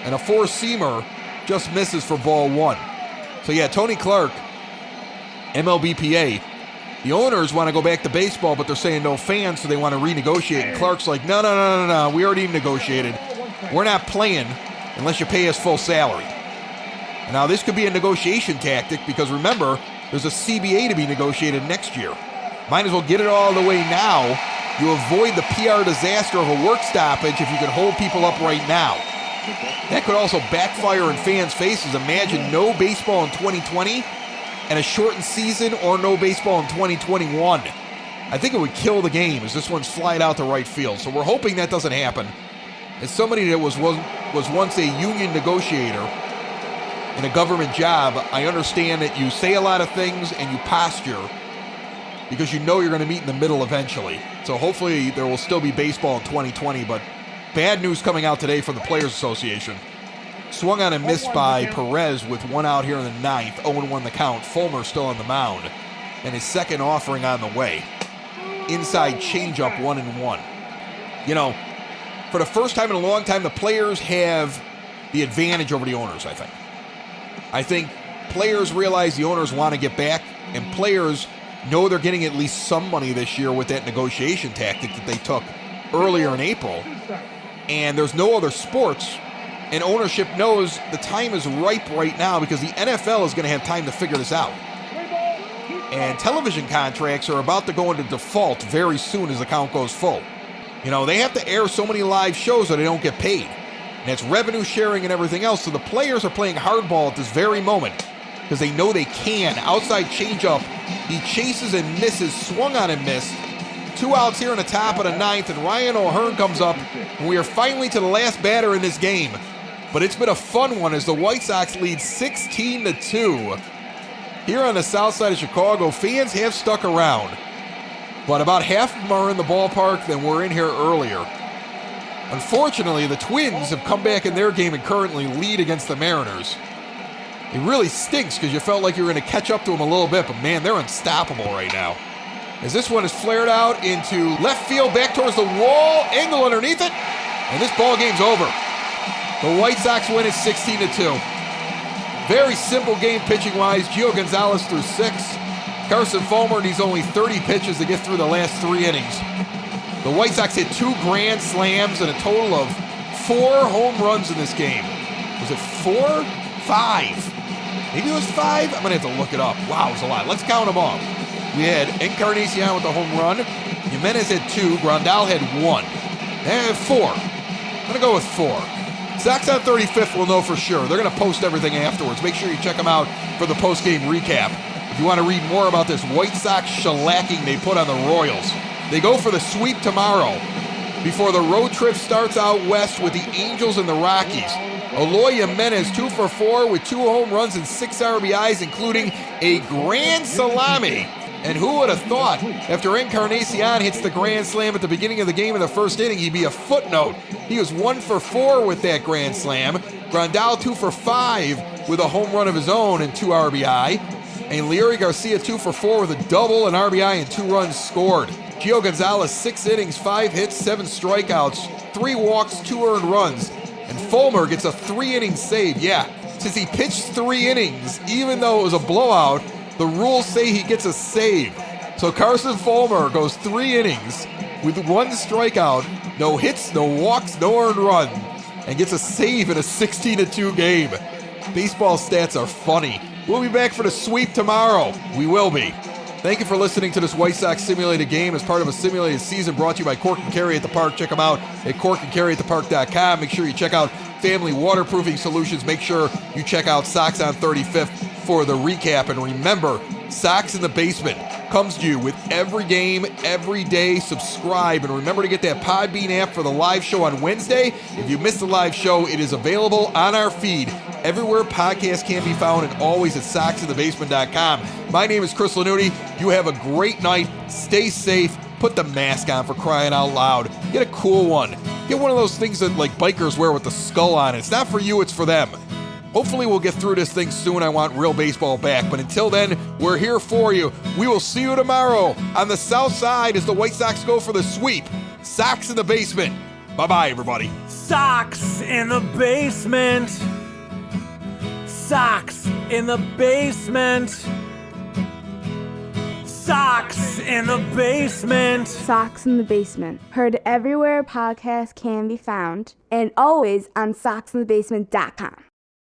And a 4-seamer just misses for ball 1. So yeah, Tony Clark, MLBPA, the owners want to go back to baseball, but they're saying no fans, so they want to renegotiate. And Clark's like, no, we already negotiated. We're not playing unless you pay us full salary. Now, this could be a negotiation tactic because, remember, there's a CBA to be negotiated next year. Might as well get it all the way now. You avoid the PR disaster of a work stoppage if you can hold people up right now. That could also backfire in fans' faces. Imagine no baseball in 2020 and a shortened season, or no baseball in 2021. I think it would kill the game as this one's flying out to right field. So we're hoping that doesn't happen. As somebody that was once a union negotiator in a government job, I understand that you say a lot of things and you posture because you know you're going to meet in the middle eventually. So hopefully there will still be baseball in 2020, but bad news coming out today from the Players Association. Swung on and missed by Perez with 1 out here in the 9th, 0-1 the count. Fulmer still on the mound, and his second offering on the way. Inside changeup, 1-1. You know, for the first time in a long time, the players have the advantage over the owners, I think. I think players realize the owners want to get back, and players know they're getting at least some money this year with that negotiation tactic that they took earlier in April. And there's no other sports, and ownership knows the time is ripe right now because the NFL is going to have time to figure this out. And television contracts are about to go into default very soon as the count goes full. You know, they have to air so many live shows that they don't get paid. And it's revenue sharing and everything else. So the players are playing hardball at this very moment because they know they can. Outside changeup, he chases and misses, swung on and missed. 2 outs here in the top of the 9th, and Ryan O'Hearn comes up, and we are finally to the last batter in this game. But it's been a fun one as the White Sox lead 16-2. Here on the south side of Chicago, fans have stuck around, but about half of them are in the ballpark than were in here earlier. Unfortunately, the Twins have come back in their game and currently lead against the Mariners. It really stinks because you felt like you were going to catch up to them a little bit, but man, they're unstoppable right now. As this one is flared out into left field, back towards the wall, angle underneath it, and this ball game's over. The White Sox win it 16-2. Very simple game pitching-wise. Gio Gonzalez threw 6. Carson Fulmer needs only 30 pitches to get through the last 3 innings. The White Sox hit 2 grand slams and a total of 4 home runs in this game. Was it 4? 5. Maybe it was 5? I'm going to have to look it up. Wow, it was a lot. Let's count them off. We had Encarnacion with the home run. Jimenez had 2. Grandal had 1. And 4. I'm going to go with 4. Sox on 35th will know for sure. They're going to post everything afterwards. Make sure you check them out for the post-game recap. If you want to read more about this White Sox shellacking they put on the Royals, they go for the sweep tomorrow before the road trip starts out west with the Angels and the Rockies. Eloy Jimenez 2 for 4 with 2 home runs and 6 RBIs, including a grand salami. And who would have thought after Encarnacion hits the grand slam at the beginning of the game in the first inning, he'd be a footnote. He was 1 for 4 with that grand slam. Grandal 2 for 5 with a home run of his own and 2 RBI. And Leury Garcia 2 for 4 with a double, an RBI, and 2 runs scored. Gio Gonzalez 6 innings, 5 hits, 7 strikeouts, 3 walks, 2 earned runs. And Fulmer gets a 3-inning save. Yeah, since he pitched 3 innings, even though it was a blowout, the rules say he gets a save. So Carson Fulmer goes 3 innings with 1 strikeout, no hits, no walks, no earned run, and gets a save in a 16-2 game. Baseball stats are funny. We'll be back for the sweep tomorrow. We will be. Thank you for listening to this White Sox simulated game as part of a simulated season brought to you by Cork and Carry at the Park. Check them out at corkandcarryatthepark.com. Make sure you check out Family Waterproofing Solutions. Make sure you check out Sox on 35th for the recap. And remember, Sox in the Basement comes to you with every game, every day. Subscribe. And remember to get that Podbean app for the live show on Wednesday. If you missed the live show, it is available on our feed everywhere podcasts can be found and always at soxinthebasement.com. My name is Chris Lanuti. You have a great night. Stay safe. Put the mask on, for crying out loud. Get a cool one. Get one of those things that like bikers wear with the skull on it. It's not for you, it's for them. Hopefully we'll get through this thing soon. I want real baseball back. But until then, we're here for you. We will see you tomorrow on the South Side as the White Sox go for the sweep. Sox in the basement. Bye-bye, everybody. Sox in the basement. Sox in the basement. Sox in the basement. Sox in the Basement. Heard everywhere podcasts can be found, and always on soxinthebasement.com.